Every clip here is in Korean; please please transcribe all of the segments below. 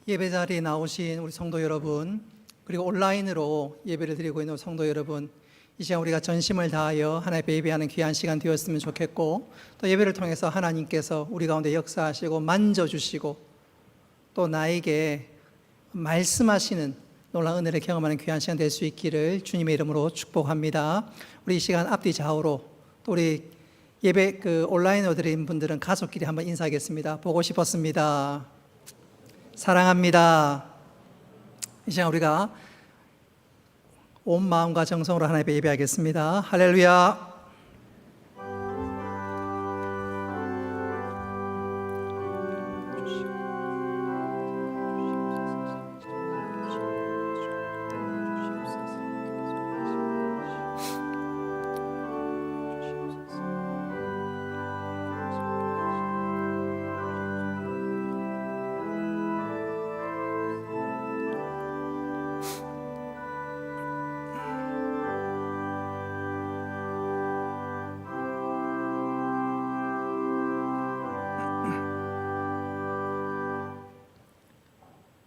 예배 자리에 나오신 우리 성도 여러분, 그리고 온라인으로 예배를 드리고 있는 성도 여러분, 이 시간 우리가 전심을 다하여 하나님 앞에 예배하는 귀한 시간 되었으면 좋겠고, 또 예배를 통해서 하나님께서 우리 가운데 역사하시고 만져주시고 또 나에게 말씀하시는 놀라운 은혜를 경험하는 귀한 시간 될 수 있기를 주님의 이름으로 축복합니다. 우리 이 시간 앞뒤 좌우로 또 우리 예배 온라인으로 드린 분들은 가족끼리 한번 인사하겠습니다. 보고 싶었습니다. 사랑합니다. 이 시간 우리가 온 마음과 정성으로 하나님 앞에 예배하겠습니다. 할렐루야.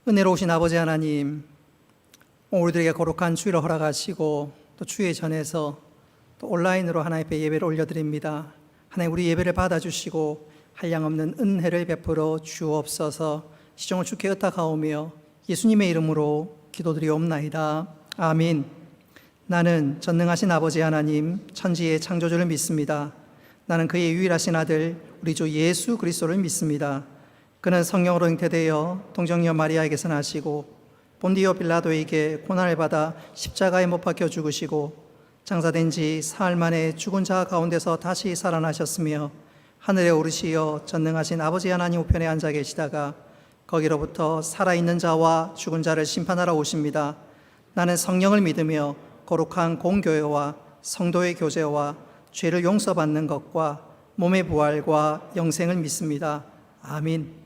은혜로우신 아버지 하나님, 오늘 우리들에게 거룩한 주일을 허락하시고 또 주의 전에서 또 온라인으로 하나님 앞에 예배를 올려드립니다. 하나님, 우리 예배를 받아주시고 한량없는 은혜를 베풀어 주옵소서. 시종을 주께 의탁하오며 예수님의 이름으로 기도드리옵나이다. 아멘. 나는 전능하신 아버지 하나님, 천지의 창조주를 믿습니다. 나는 그의 유일하신 아들 우리 주 예수 그리스도를 믿습니다. 그는 성령으로 잉태되어 동정녀 마리아에게서 나시고 본디오 빌라도에게 고난을 받아 십자가에 못 박혀 죽으시고 장사된 지 사흘 만에 죽은 자 가운데서 다시 살아나셨으며 하늘에 오르시어 전능하신 아버지 하나님 우편에 앉아 계시다가 거기로부터 살아있는 자와 죽은 자를 심판하러 오십니다. 나는 성령을 믿으며 거룩한 공교회와 성도의 교제와 죄를 용서받는 것과 몸의 부활과 영생을 믿습니다. 아멘.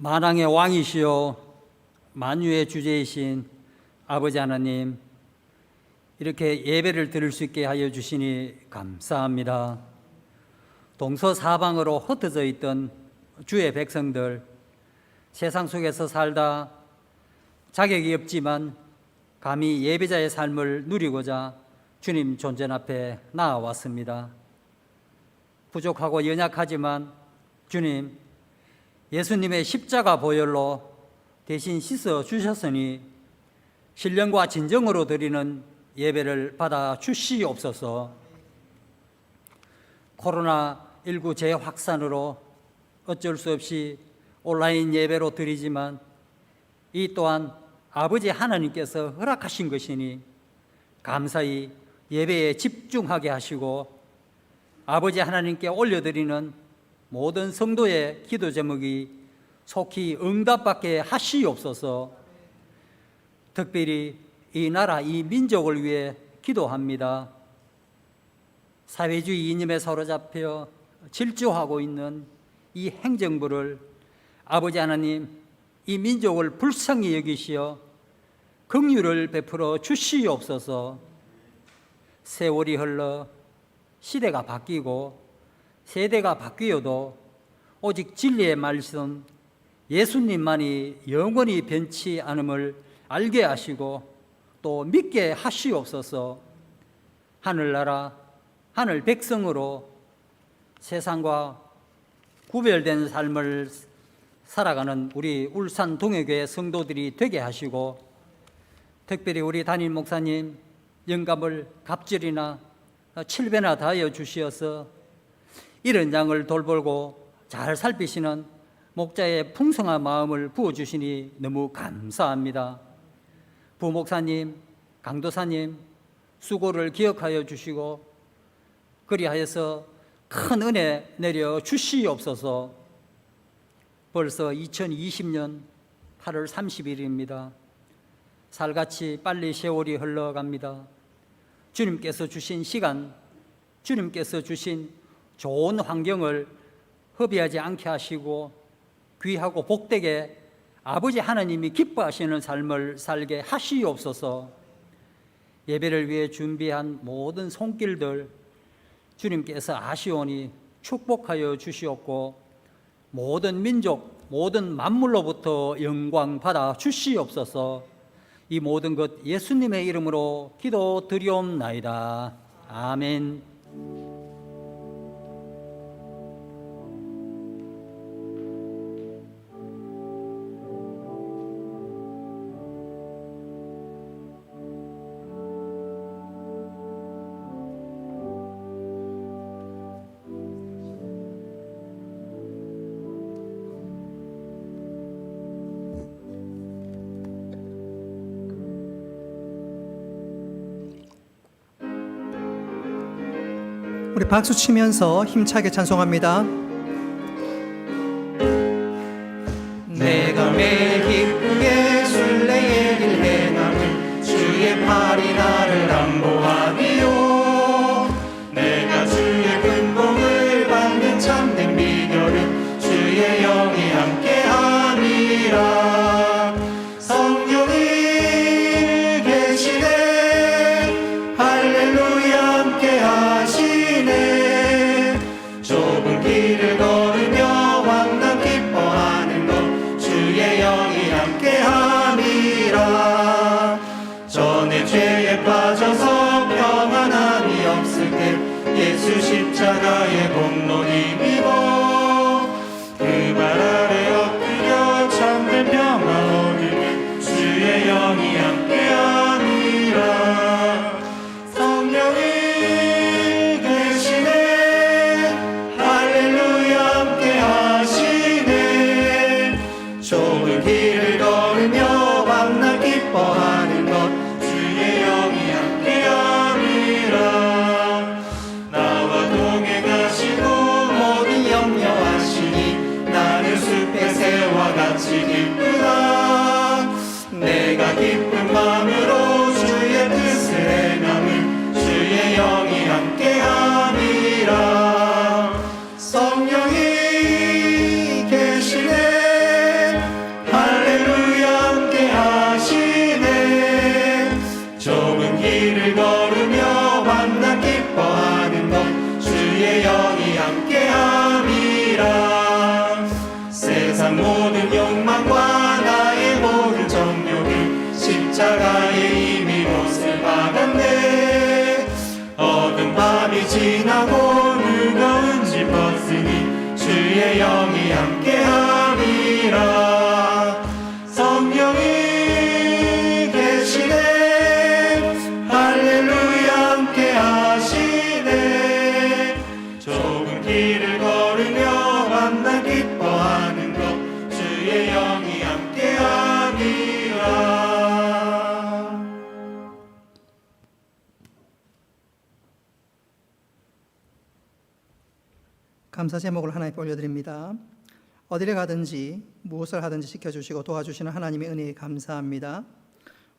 만왕의 왕이시요 만유의 주제이신 아버지 하나님, 이렇게 예배를 드릴 수 있게 하여 주시니 감사합니다. 동서사방으로 흩어져 있던 주의 백성들, 세상 속에서 살다 자격이 없지만 감히 예배자의 삶을 누리고자 주님 존전 앞에 나아왔습니다. 부족하고 연약하지만 주님, 예수님의 십자가 보혈로 대신 씻어 주셨으니 신령과 진정으로 드리는 예배를 받아 주시옵소서. 코로나19 재확산으로 어쩔 수 없이 온라인 예배로 드리지만 이 또한 아버지 하나님께서 허락하신 것이니 감사히 예배에 집중하게 하시고 아버지 하나님께 올려드리는 모든 성도의 기도 제목이 속히 응답받게 하시옵소서. 특별히 이 나라, 이 민족을 위해 기도합니다. 사회주의 이념에 사로잡혀 질주하고 있는 이 행정부를 아버지 하나님, 이 민족을 불쌍히 여기시어 긍휼을 베풀어 주시옵소서. 세월이 흘러 시대가 바뀌고 세대가 바뀌어도 오직 진리의 말씀 예수님만이 영원히 변치 않음을 알게 하시고 또 믿게 하시옵소서. 하늘나라 하늘 백성으로 세상과 구별된 삶을 살아가는 우리 울산 동해교회 성도들이 되게 하시고, 특별히 우리 담임 목사님 영감을 갑절이나 7배나 다하여 주시어서 이런 양을 돌보고 잘 살피시는 목자의 풍성한 마음을 부어주시니 너무 감사합니다. 부목사님, 강도사님 수고를 기억하여 주시고 그리하여서 큰 은혜 내려 주시옵소서. 벌써 2020년 8월 30일입니다. 살같이 빨리 세월이 흘러갑니다. 주님께서 주신 시간, 주님께서 주신 좋은 환경을 허비하지 않게 하시고 귀하고 복되게 아버지 하나님이 기뻐하시는 삶을 살게 하시옵소서. 예배를 위해 준비한 모든 손길들 주님께서 아시오니 축복하여 주시옵고 모든 민족, 모든 만물로부터 영광 받아 주시옵소서. 이 모든 것 예수님의 이름으로 기도드리옵나이다. 아멘. 우리 박수 치면서 힘차게 찬송합니다. 내가 매일 기쁘게 순례의 길 행함을 주의 팔이 나를 안보하리요. 내가 주의 근봉을 받는 참된 비결은 주의 영이 함께함이라. 성령이 계시네 할렐루야 함께하시네. 좁은 길을 걸으며 왕답 기뻐하는 것 주의 영이 함께함이라. 전에 죄에 빠져서 평안함이 없을 때 예수 십자가의 공로 힘입어 그 발 아래 엎드려 참된 평화 얻으면 주의 영이 함께함이라. 성령이 계시네 할렐루야 함께하시네. 좁은 길을 걸으며 만날 기뻐하는 것 주의 영이 함께함이라. 나와 동행하시고 모든 염려하시니 나는 숲의 새와 같이 기쁘다. 내가 기쁜 마음으로 주의 뜻을 행함을 주의 영이 함께함이라. 성령이 계시네 할렐루야 함께하시네. 좁은 길을 걸으며 만나 기뻐하는 것 주의 영이 함께함이라. 세상 모든 욕망과 나의 모든 정욕을 십자가에 이미 못을 박았네. 어두운 밤이 지나고 무거운 짐 벗으니 주의 영이 함께함이라. 성령이 계시네 할렐루야 함께하시네. 좁은 길을 걸으며 만나 기뻐하는 것 주의 영이 함께함이라. 감사 제목을 하나님께 올려드립니다. 어디를 가든지 무엇을 하든지 지켜주시고 도와주시는 하나님의 은혜에 감사합니다.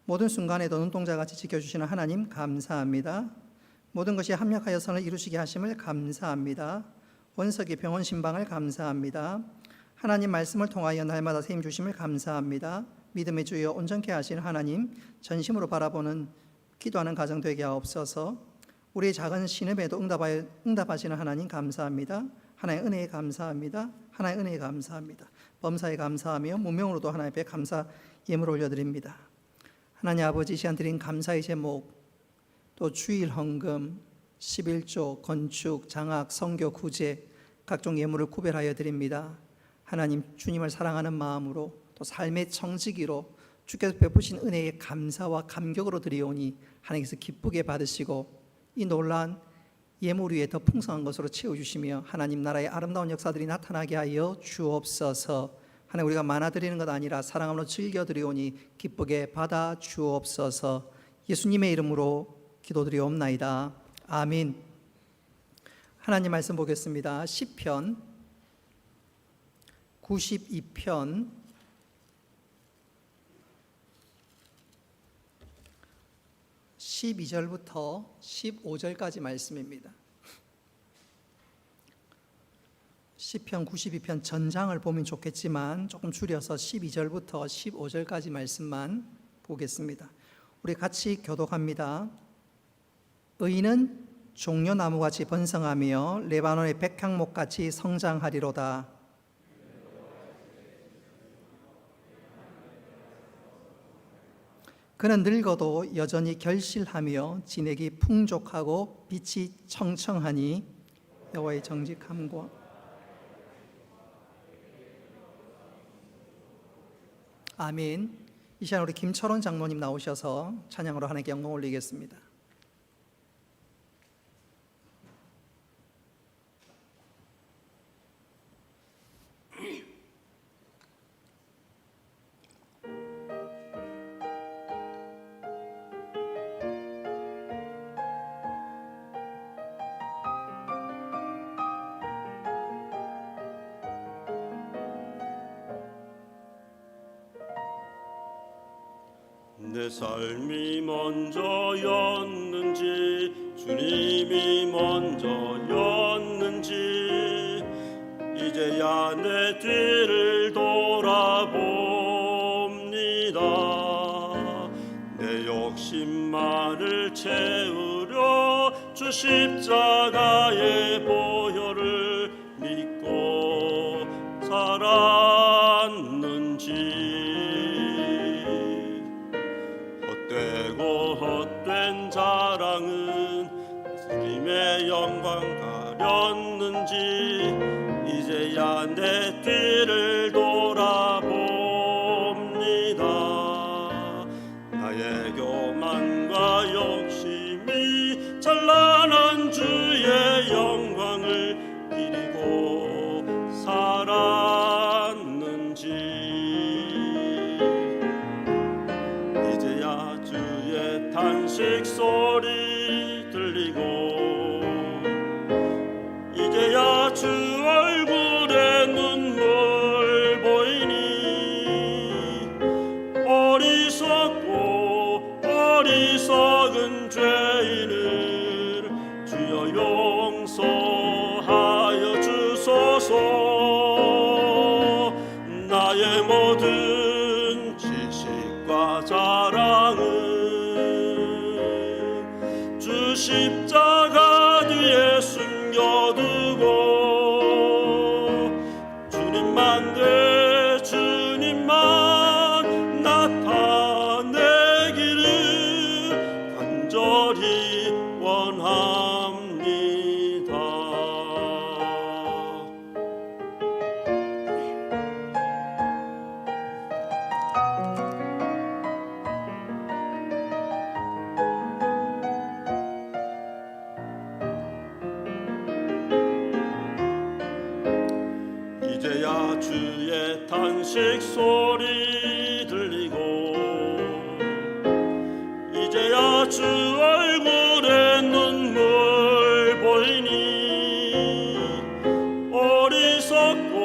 모든 순간에도 눈동자같이 지켜주시는 하나님 감사합니다. 모든 것이 합력하여 선을 이루시게 하심을 감사합니다. 원석이 병원 신방을 감사합니다. 하나님 말씀을 통하여 날마다 세임 주심을 감사합니다. 믿음의 주여 온전케 하시는 하나님, 전심으로 바라보는 기도하는 가정 되게 하옵소서. 우리의 작은 신음에도 응답하시는 하나님 감사합니다. 하나의 은혜에 감사합니다. 하나의 은혜에 감사합니다. 범사에 감사하며 무명으로도 하나님 앞에 감사 예물을 올려드립니다. 하나님 아버지, 이 시간 드린 감사의 제목, 또 주일 헌금, 11조, 건축, 장학, 선교, 구제 각종 예물을 구별하여 드립니다. 하나님, 주님을 사랑하는 마음으로 또 삶의 청지기로 주께서 베푸신 은혜에 감사와 감격으로 드리오니 하나님께서 기쁘게 받으시고 이 놀라운 예물 위에 더 풍성한 것으로 채워주시며 하나님 나라의 아름다운 역사들이 나타나게 하여 주옵소서. 하나님, 우리가 많아 드리는 것 아니라 사랑함으로 즐겨 드리오니 기쁘게 받아 주옵소서. 예수님의 이름으로 기도드리옵나이다. 아멘. 하나님 말씀 보겠습니다. 시편 92편 12절부터 15절까지 말씀입니다. 시편 92편 전장을 보면 좋겠지만 조금 줄여서 12절부터 15절까지 말씀만 보겠습니다. 우리 같이 교독합니다. 의인은 종려나무같이 번성하며 레바논의 백향목같이 성장하리로다. 그는 늙어도 여전히 결실하며 진액이 풍족하고 빛이 청청하니 여호와의 정직함과 아멘. 이 시간 우리 김철원 장로님 나오셔서 찬양으로 하나님께 영광 올리겠습니다. 내 삶이 먼저였는지 주님이 먼저였는지 이제야 내 뒤를 돌아봅니다. 내 욕심만을 채우려 주 십자가의 보혈을 믿고 살았는지 헛되고 헛된 자랑은 주님의 영광 가렸는지 이제야 내 뒤를 돌아봅니다. 나의 교만과 욕심이 찬란한 주의 영광을 기리고 살았는지 이제야 주의 탄식 소리 들리고 이제야 주 얼굴에 눈물 보이니 어리석고 어리석은 죄인을 주여 용서하여 주소서. 나의 모든 지식과 자랑은 주 십자가 뒤에 숨겨두고 주님만 내 주님만 나타내기를 간절히 원합니다. 이제야 주의 탄식 소리 들리고 이제야 주 얼굴에 눈물 보이니 어리석고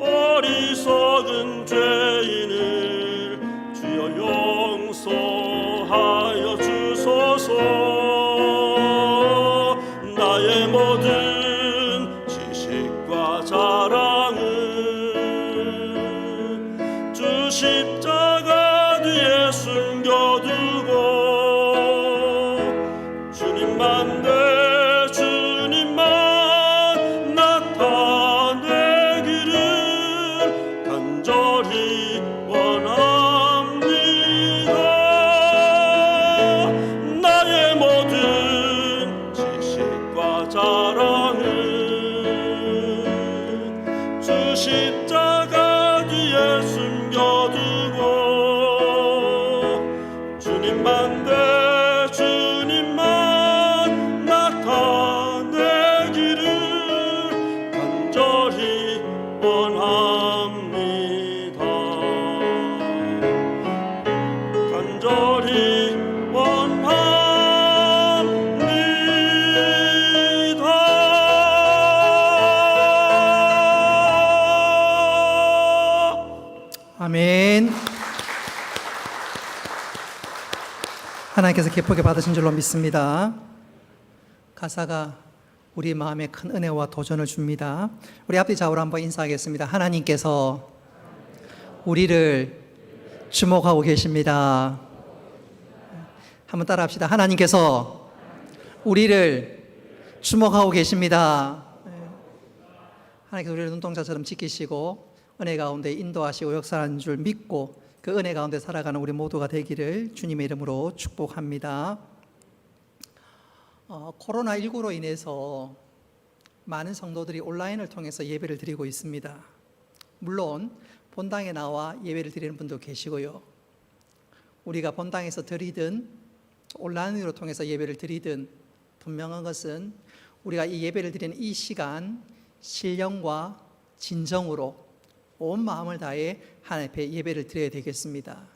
어리석은 죄인을 주여 용서 가운데 주님만 나타내기를 간절히 원합니다. 간절히 아멘. 하나님께서 기쁘게 받으신 줄로 믿습니다. 가사가 우리 마음에 큰 은혜와 도전을 줍니다. 우리 앞뒤 좌우로 한번 인사하겠습니다. 하나님께서 우리를 주목하고 계십니다. 한번 따라합시다. 하나님께서 우리를 주목하고 계십니다. 하나님께서 우리를 눈동자처럼 지키시고 은혜 가운데 인도하시고 역사하는 줄 믿고 그 은혜 가운데 살아가는 우리 모두가 되기를 주님의 이름으로 축복합니다. 코로나19로 인해서 많은 성도들이 온라인을 통해서 예배를 드리고 있습니다. 물론 본당에 나와 예배를 드리는 분도 계시고요. 우리가 본당에서 드리든 온라인으로 통해서 예배를 드리든 분명한 것은 우리가 이 예배를 드리는 이 시간 신령과 진정으로 온 마음을 다해 하나님 앞에 예배를 드려야 되겠습니다.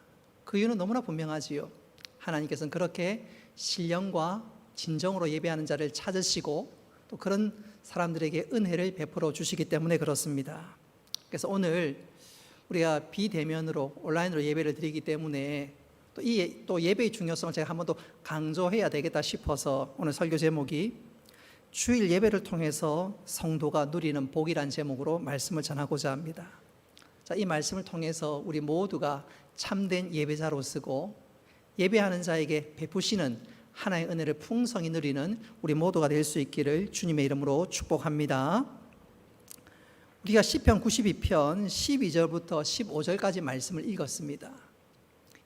그 이유는 너무나 분명하지요. 하나님께서는 그렇게 신령과 진정으로 예배하는 자를 찾으시고 또 그런 사람들에게 은혜를 베풀어 주시기 때문에 그렇습니다. 그래서 오늘 우리가 비대면으로 온라인으로 예배를 드리기 때문에 또 예배의 중요성을 제가 한 번 더 강조해야 되겠다 싶어서 오늘 설교 제목이 주일 예배를 통해서 성도가 누리는 복이란 제목으로 말씀을 전하고자 합니다. 자, 이 말씀을 통해서 우리 모두가 참된 예배자로 쓰고 예배하는 자에게 베푸시는 하나의 은혜를 풍성히 누리는 우리 모두가 될 수 있기를 주님의 이름으로 축복합니다. 우리가 시편 92편 12절부터 15절까지 말씀을 읽었습니다.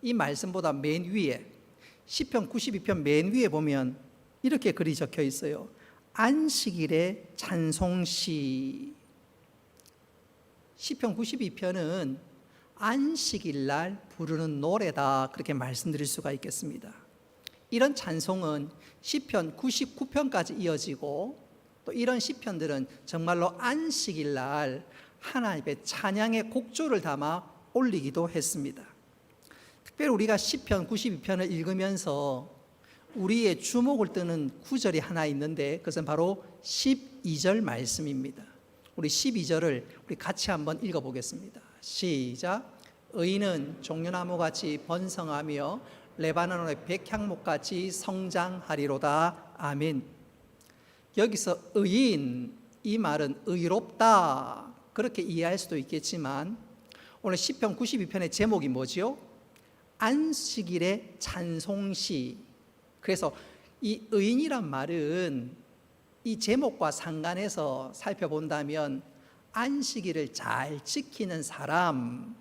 이 말씀보다 맨 위에 시편 92편 맨 위에 보면 이렇게 글이 적혀 있어요. 안식일의 찬송시. 시편 92편은 안식일 날 부르는 노래다, 그렇게 말씀드릴 수가 있겠습니다. 이런 찬송은 시편 99편까지 이어지고 또 이런 시편들은 정말로 안식일 날 하나님의 찬양의 곡조를 담아 올리기도 했습니다. 특별히 우리가 시편 92편을 읽으면서 우리의 주목을 뜨는 구절이 하나 있는데 그것은 바로 12절 말씀입니다. 우리 12절을 우리 같이 한번 읽어보겠습니다. 시작. 의인은 종려나무같이 번성하며 레바논의 백향목같이 성장하리로다. 아멘. 여기서 의인, 이 말은 의롭다, 그렇게 이해할 수도 있겠지만 오늘 시편 92편의 제목이 뭐지요? 안식일의 찬송시. 그래서 이 의인이란 말은 이 제목과 상관해서 살펴본다면 안식일을 잘 지키는 사람,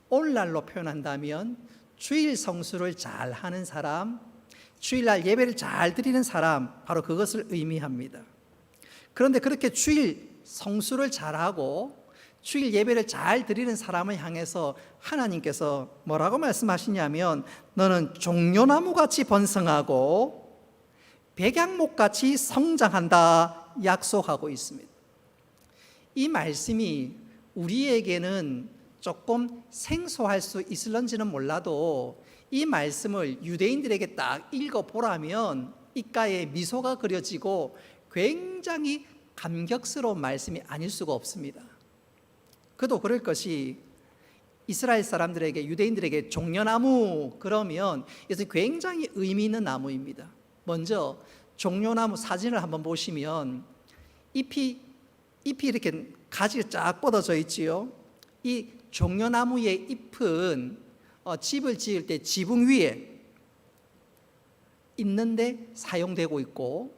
오늘날로 표현한다면 주일 성수를 잘 하는 사람, 주일날 예배를 잘 드리는 사람, 바로 그것을 의미합니다. 그런데 그렇게 주일 성수를 잘하고 주일 예배를 잘 드리는 사람을 향해서 하나님께서 뭐라고 말씀하시냐면 너는 종려나무같이 번성하고 백향목같이 성장한다 약속하고 있습니다. 이 말씀이 우리에게는 조금 생소할 수 있을런지는 몰라도 이 말씀을 유대인들에게 딱 읽어보라면 입가에 미소가 그려지고 굉장히 감격스러운 말씀이 아닐 수가 없습니다. 그도 그럴 것이 이스라엘 사람들에게, 유대인들에게 종려나무 그러면 이것은 굉장히 의미 있는 나무입니다. 먼저 종려나무 사진을 한번 보시면 잎이 이렇게 가지가 쫙 뻗어져 있지요. 이 종려나무의 잎은 집을 지을 때 지붕 위에 있는데 사용되고 있고,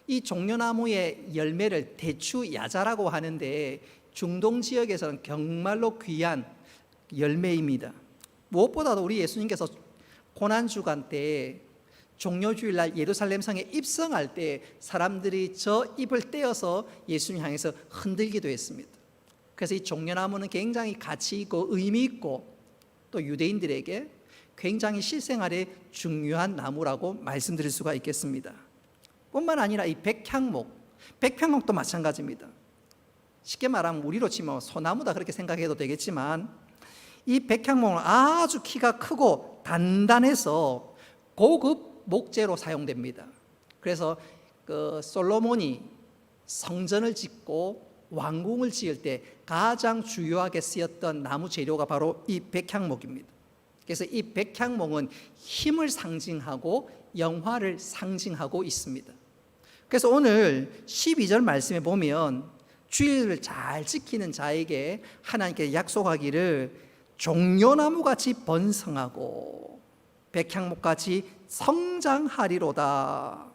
이 종려나무의 열매를 대추야자라고 하는데 중동 지역에서는 정말로 귀한 열매입니다. 무엇보다도 우리 예수님께서 고난주간 때 종려주일날 예루살렘 성에 입성할 때 사람들이 저 잎을 떼어서 예수님 향해서 흔들기도 했습니다. 그래서 이 종려나무는 굉장히 가치 있고 의미 있고 또 유대인들에게 굉장히 실생활에 중요한 나무라고 말씀드릴 수가 있겠습니다. 뿐만 아니라 이 백향목도 마찬가지입니다. 쉽게 말하면 우리로 치면 소나무다 그렇게 생각해도 되겠지만 이 백향목은 아주 키가 크고 단단해서 고급 목재로 사용됩니다. 그래서 그 솔로몬이 성전을 짓고 왕궁을 지을 때 가장 주요하게 쓰였던 나무 재료가 바로 이 백향목입니다. 그래서 이 백향목은 힘을 상징하고 영화를 상징하고 있습니다. 그래서 오늘 12절 말씀에 보면 주일을 잘 지키는 자에게 하나님께 약속하기를 종려나무같이 번성하고 백향목같이 성장하리로다.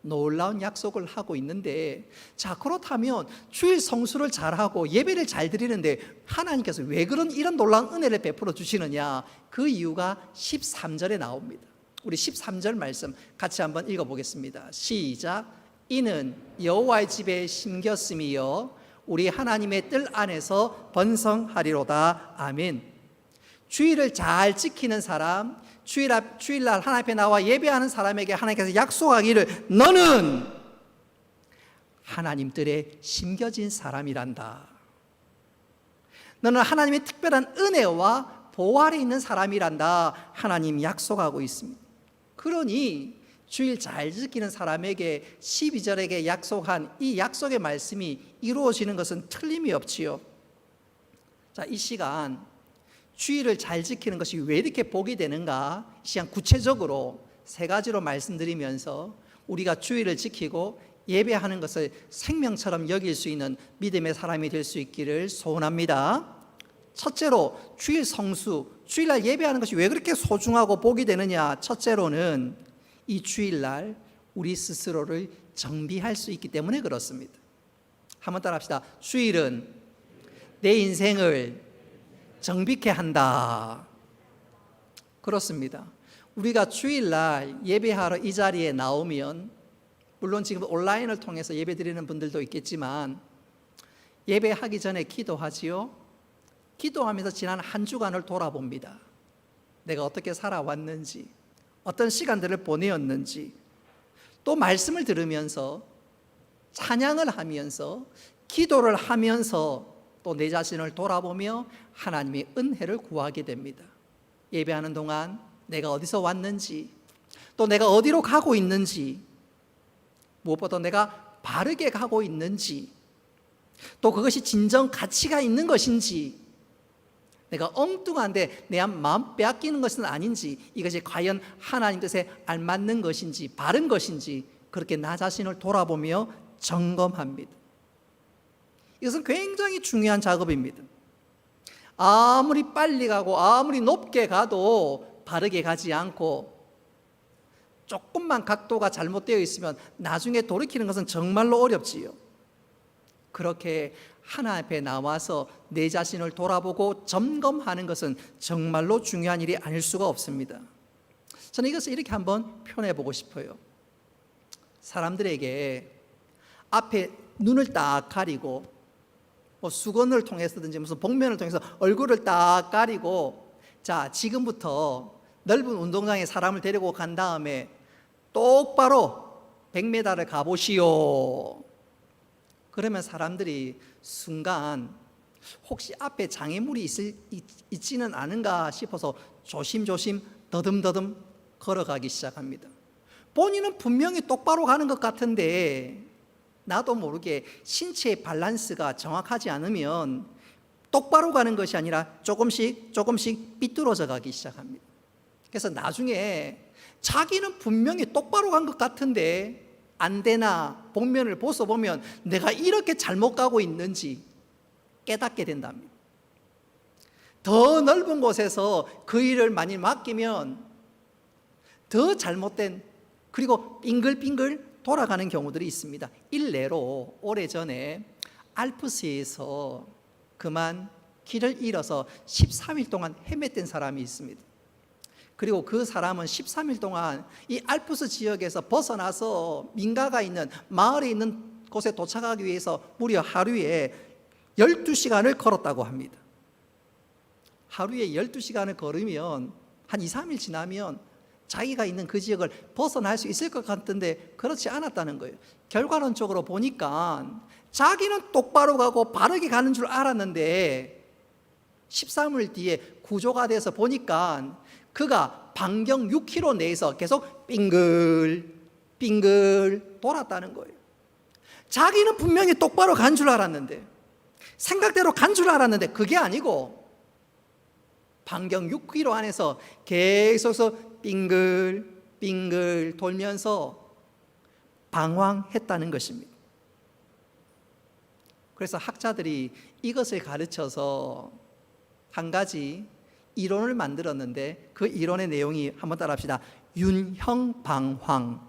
놀라운 약속을 하고 있는데, 자, 그렇다면 주일 성수를 잘하고 예배를 잘 드리는데 하나님께서 왜 이런 놀라운 은혜를 베풀어 주시느냐? 그 이유가 13절에 나옵니다. 우리 13절 말씀 같이 한번 읽어보겠습니다. 시작. 이는 여호와의 집에 심겼음이여 우리 하나님의 뜰 안에서 번성하리로다. 아멘. 주일을 잘 지키는 사람, 주일날 하나님 앞에 나와 예배하는 사람에게 하나님께서 약속하기를 너는 하나님 뜰에 심겨진 사람이란다. 너는 하나님의 특별한 은혜와 보호 아래 있는 사람이란다. 하나님 약속하고 있습니다. 그러니 주일 잘 지키는 사람에게 12절에게 약속한 이 약속의 말씀이 이루어지는 것은 틀림이 없지요. 자, 이 시간 주일을 잘 지키는 것이 왜 이렇게 복이 되는가? 이 시간 구체적으로 세 가지로 말씀드리면서 우리가 주일을 지키고 예배하는 것을 생명처럼 여길 수 있는 믿음의 사람이 될 수 있기를 소원합니다. 첫째로 주일 성수, 주일날 예배하는 것이 왜 그렇게 소중하고 복이 되느냐? 첫째로는 이 주일날 우리 스스로를 정비할 수 있기 때문에 그렇습니다. 한번 따라합시다. 주일은 내 인생을 정비케 한다. 그렇습니다. 우리가 주일날 예배하러 이 자리에 나오면, 물론 지금 온라인을 통해서 예배드리는 분들도 있겠지만 예배하기 전에 기도하지요. 기도하면서 지난 한 주간을 돌아봅니다. 내가 어떻게 살아왔는지, 어떤 시간들을 보내었는지, 또 말씀을 들으면서 찬양을 하면서 기도를 하면서 또 내 자신을 돌아보며 하나님의 은혜를 구하게 됩니다. 예배하는 동안 내가 어디서 왔는지, 또 내가 어디로 가고 있는지, 무엇보다 내가 바르게 가고 있는지, 또 그것이 진정 가치가 있는 것인지, 내가 엉뚱한데 내 마음 빼앗기는 것은 아닌지, 이것이 과연 하나님 뜻에 알맞는 것인지 바른 것인지, 그렇게 나 자신을 돌아보며 점검합니다. 이것은 굉장히 중요한 작업입니다. 아무리 빨리 가고 아무리 높게 가도 바르게 가지 않고 조금만 각도가 잘못되어 있으면 나중에 돌이키는 것은 정말로 어렵지요. 그렇게 하나님 앞에 나와서 내 자신을 돌아보고 점검하는 것은 정말로 중요한 일이 아닐 수가 없습니다. 저는 이것을 이렇게 한번 표현해 보고 싶어요. 사람들에게 앞에 눈을 딱 가리고 뭐 수건을 통해서든지 무슨 복면을 통해서 얼굴을 딱 가리고, 자, 지금부터 넓은 운동장에 사람을 데리고 간 다음에 똑바로 100m를 가보시오. 그러면 사람들이 순간 혹시 앞에 장애물이 있지는 않은가 싶어서 조심조심 더듬더듬 걸어가기 시작합니다. 본인은 분명히 똑바로 가는 것 같은데 나도 모르게 신체의 밸런스가 정확하지 않으면 똑바로 가는 것이 아니라 조금씩 삐뚤어져 가기 시작합니다. 그래서 나중에 자기는 분명히 똑바로 간 것 같은데 안대나 복면을 벗어보면 내가 이렇게 잘못 가고 있는지 깨닫게 된답니다. 더 넓은 곳에서 그 일을 많이 맡기면 더 잘못된, 그리고 빙글빙글 돌아가는 경우들이 있습니다. 일례로 오래전에 알프스에서 그만 길을 잃어서 13일 동안 헤맸던 사람이 있습니다. 그리고 그 사람은 13일 동안 이 알프스 지역에서 벗어나서 민가가 있는 마을에 있는 곳에 도착하기 위해서 무려 하루에 12시간을 걸었다고 합니다. 하루에 12시간을 걸으면 한 2, 3일 지나면 자기가 있는 그 지역을 벗어날 수 있을 것 같은데 그렇지 않았다는 거예요. 결과론적으로 보니까 자기는 똑바로 가고 바르게 가는 줄 알았는데 13일 뒤에 구조가 돼서 보니까 그가 반경 6km 내에서 계속 빙글 돌았다는 거예요. 자기는 분명히 똑바로 간 줄 알았는데, 생각대로 간 줄 알았는데 그게 아니고 반경 6km 안에서 계속 빙글 돌면서 방황했다는 것입니다. 그래서 학자들이 이것을 가르쳐서 한 가지 이론을 만들었는데 그 이론의 내용이 한번 따라합시다. 윤형방황.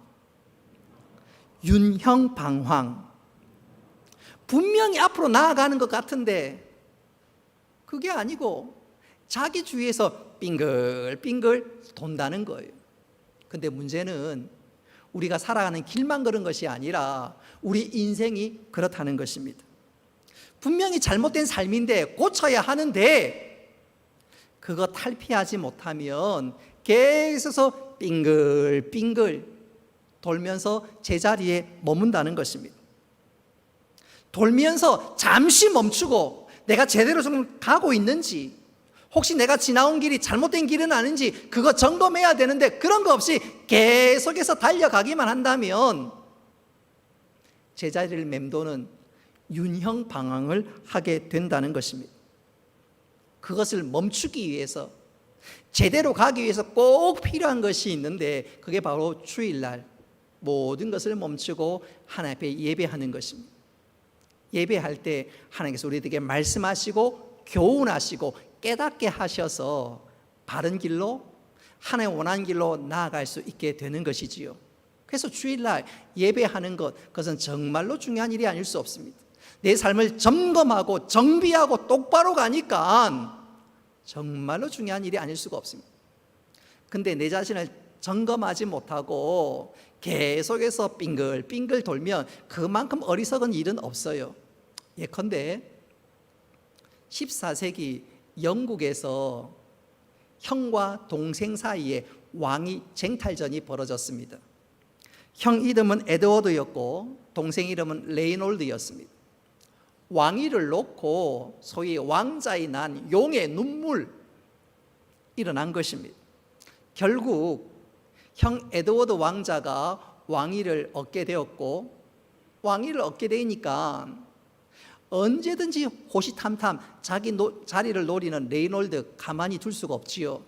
분명히 앞으로 나아가는 것 같은데 그게 아니고 자기 주위에서 빙글 돈다는 거예요. 근데 문제는 우리가 살아가는 길만 그런 것이 아니라 우리 인생이 그렇다는 것입니다. 분명히 잘못된 삶인데 고쳐야 하는데 그거 탈피하지 못하면 계속 빙글 돌면서 제자리에 머문다는 것입니다. 돌면서 잠시 멈추고 내가 제대로 좀 가고 있는지, 혹시 내가 지나온 길이 잘못된 길은 아닌지 그거 점검해야 되는데 그런 거 없이 계속해서 달려가기만 한다면 제자리를 맴도는 윤형 방황을 하게 된다는 것입니다. 그것을 멈추기 위해서, 제대로 가기 위해서 꼭 필요한 것이 있는데 그게 바로 주일날 모든 것을 멈추고 하나님 앞에 예배하는 것입니다. 예배할 때 하나님께서 우리에게 말씀하시고 교훈하시고 깨닫게 하셔서 바른 길로, 하나님 원하는 길로 나아갈 수 있게 되는 것이지요. 그래서 주일날 예배하는 것, 그것은 정말로 중요한 일이 아닐 수 없습니다. 내 삶을 점검하고 정비하고 똑바로 가니까 정말로 중요한 일이 아닐 수가 없습니다. 근데 내 자신을 점검하지 못하고 계속해서 빙글 돌면 그만큼 어리석은 일은 없어요. 예컨대 14세기 영국에서 형과 동생 사이에 왕위 쟁탈전이 벌어졌습니다. 형 이름은 에드워드였고 동생 이름은 레이놀드였습니다. 왕위를 놓고 소위 왕자의 난 용의 눈물 일어난 것입니다. 결국 형 에드워드 왕자가 왕위를 얻게 되었고, 왕위를 얻게 되니까 언제든지 호시탐탐 자기 자리를 노리는 레이놀드 가만히 둘 수가 없지요.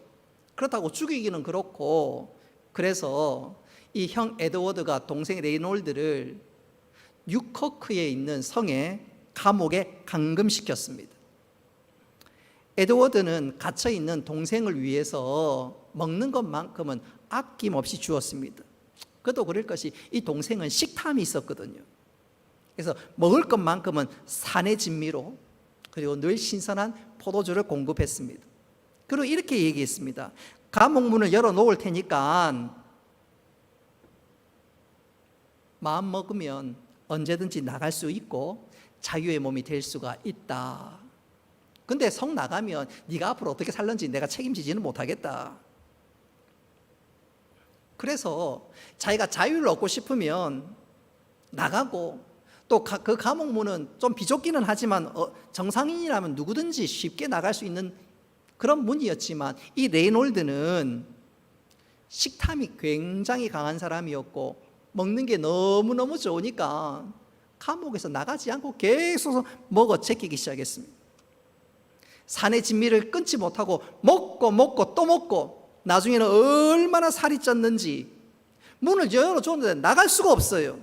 그렇다고 죽이기는 그렇고, 그래서 이 형 에드워드가 동생 레이놀드를 뉴커크에 있는 성에 감옥에 감금시켰습니다. 에드워드는 갇혀있는 동생을 위해서 먹는 것만큼은 아낌없이 주었습니다. 그도 그럴 것이 이 동생은 식탐이 있었거든요. 그래서 먹을 것만큼은 산의 진미로, 그리고 늘 신선한 포도주를 공급했습니다. 그리고 이렇게 얘기했습니다. 감옥 문을 열어놓을 테니까 마음 먹으면 언제든지 나갈 수 있고 자유의 몸이 될 수가 있다. 근데 성 나가면 네가 앞으로 어떻게 살는지 내가 책임지지는 못하겠다. 그래서 자기가 자유를 얻고 싶으면 나가고, 또 그 감옥 문은 좀 비좁기는 하지만 정상인이라면 누구든지 쉽게 나갈 수 있는 그런 문이었지만, 이 레이놀드는 식탐이 굉장히 강한 사람이었고 먹는 게 너무너무 좋으니까 감옥에서 나가지 않고 계속 먹어 제끼기 시작했습니다. 산의 진미를 끊지 못하고 먹고 또 먹고, 나중에는 얼마나 살이 쪘는지 문을 열어줬는데 나갈 수가 없어요.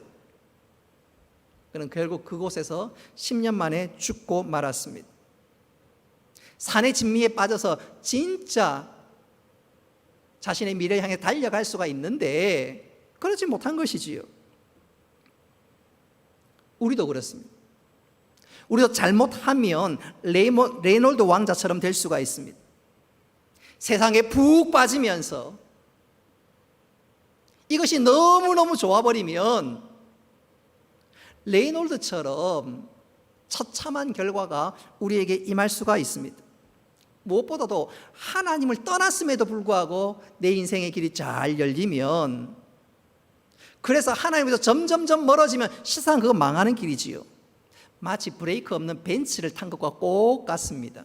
그는 결국 그곳에서 10년 만에 죽고 말았습니다. 산의 진미에 빠져서 진짜 자신의 미래를 향해 달려갈 수가 있는데 그러지 못한 것이지요. 우리도 그렇습니다. 우리도 잘못하면 레이놀드 왕자처럼 될 수가 있습니다. 세상에 푹 빠지면서 이것이 너무너무 좋아버리면 레이놀드처럼 처참한 결과가 우리에게 임할 수가 있습니다. 무엇보다도 하나님을 떠났음에도 불구하고 내 인생의 길이 잘 열리면, 그래서 하나님에서 점점점 멀어지면 실상 그거 망하는 길이지요. 마치 브레이크 없는 벤츠를 탄 것과 꼭 같습니다.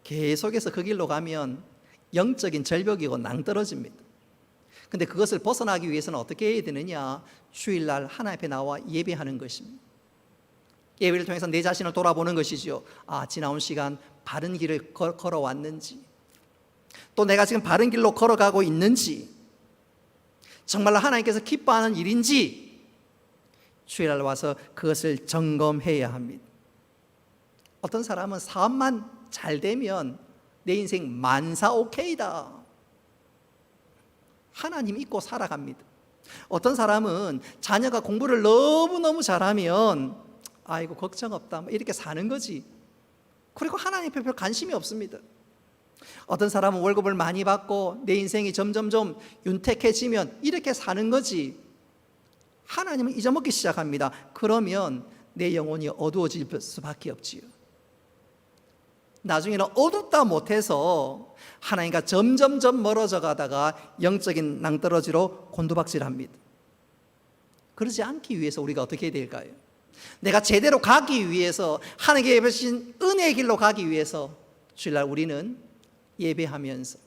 계속해서 그 길로 가면 영적인 절벽이고 낭떠러집니다. 근데 그것을 벗어나기 위해서는 어떻게 해야 되느냐? 주일날 하나님 앞에 나와 예배하는 것입니다. 예배를 통해서 내 자신을 돌아보는 것이죠. 지나온 시간 바른 길을 걸어왔는지, 또 내가 지금 바른 길로 걸어가고 있는지, 정말로 하나님께서 기뻐하는 일인지 주일날 와서 그것을 점검해야 합니다. 어떤 사람은 사업만 잘 되면 내 인생 만사 오케이다, 하나님 믿고 살아갑니다. 어떤 사람은 자녀가 공부를 너무너무 잘하면 아이고 걱정 없다, 이렇게 사는 거지. 그리고 하나님에 별 관심이 없습니다. 어떤 사람은 월급을 많이 받고 내 인생이 점점점 윤택해지면 이렇게 사는 거지. 하나님은 잊어먹기 시작합니다. 그러면 내 영혼이 어두워질 수밖에 없지요. 나중에는 어둡다 못해서 하나님과 점점점 멀어져 가다가 영적인 낭떠러지로 곤두박질합니다. 그러지 않기 위해서 우리가 어떻게 해야 될까요? 내가 제대로 가기 위해서, 하나님께 예배하신 은혜의 길로 가기 위해서 주일날 우리는 예배하면서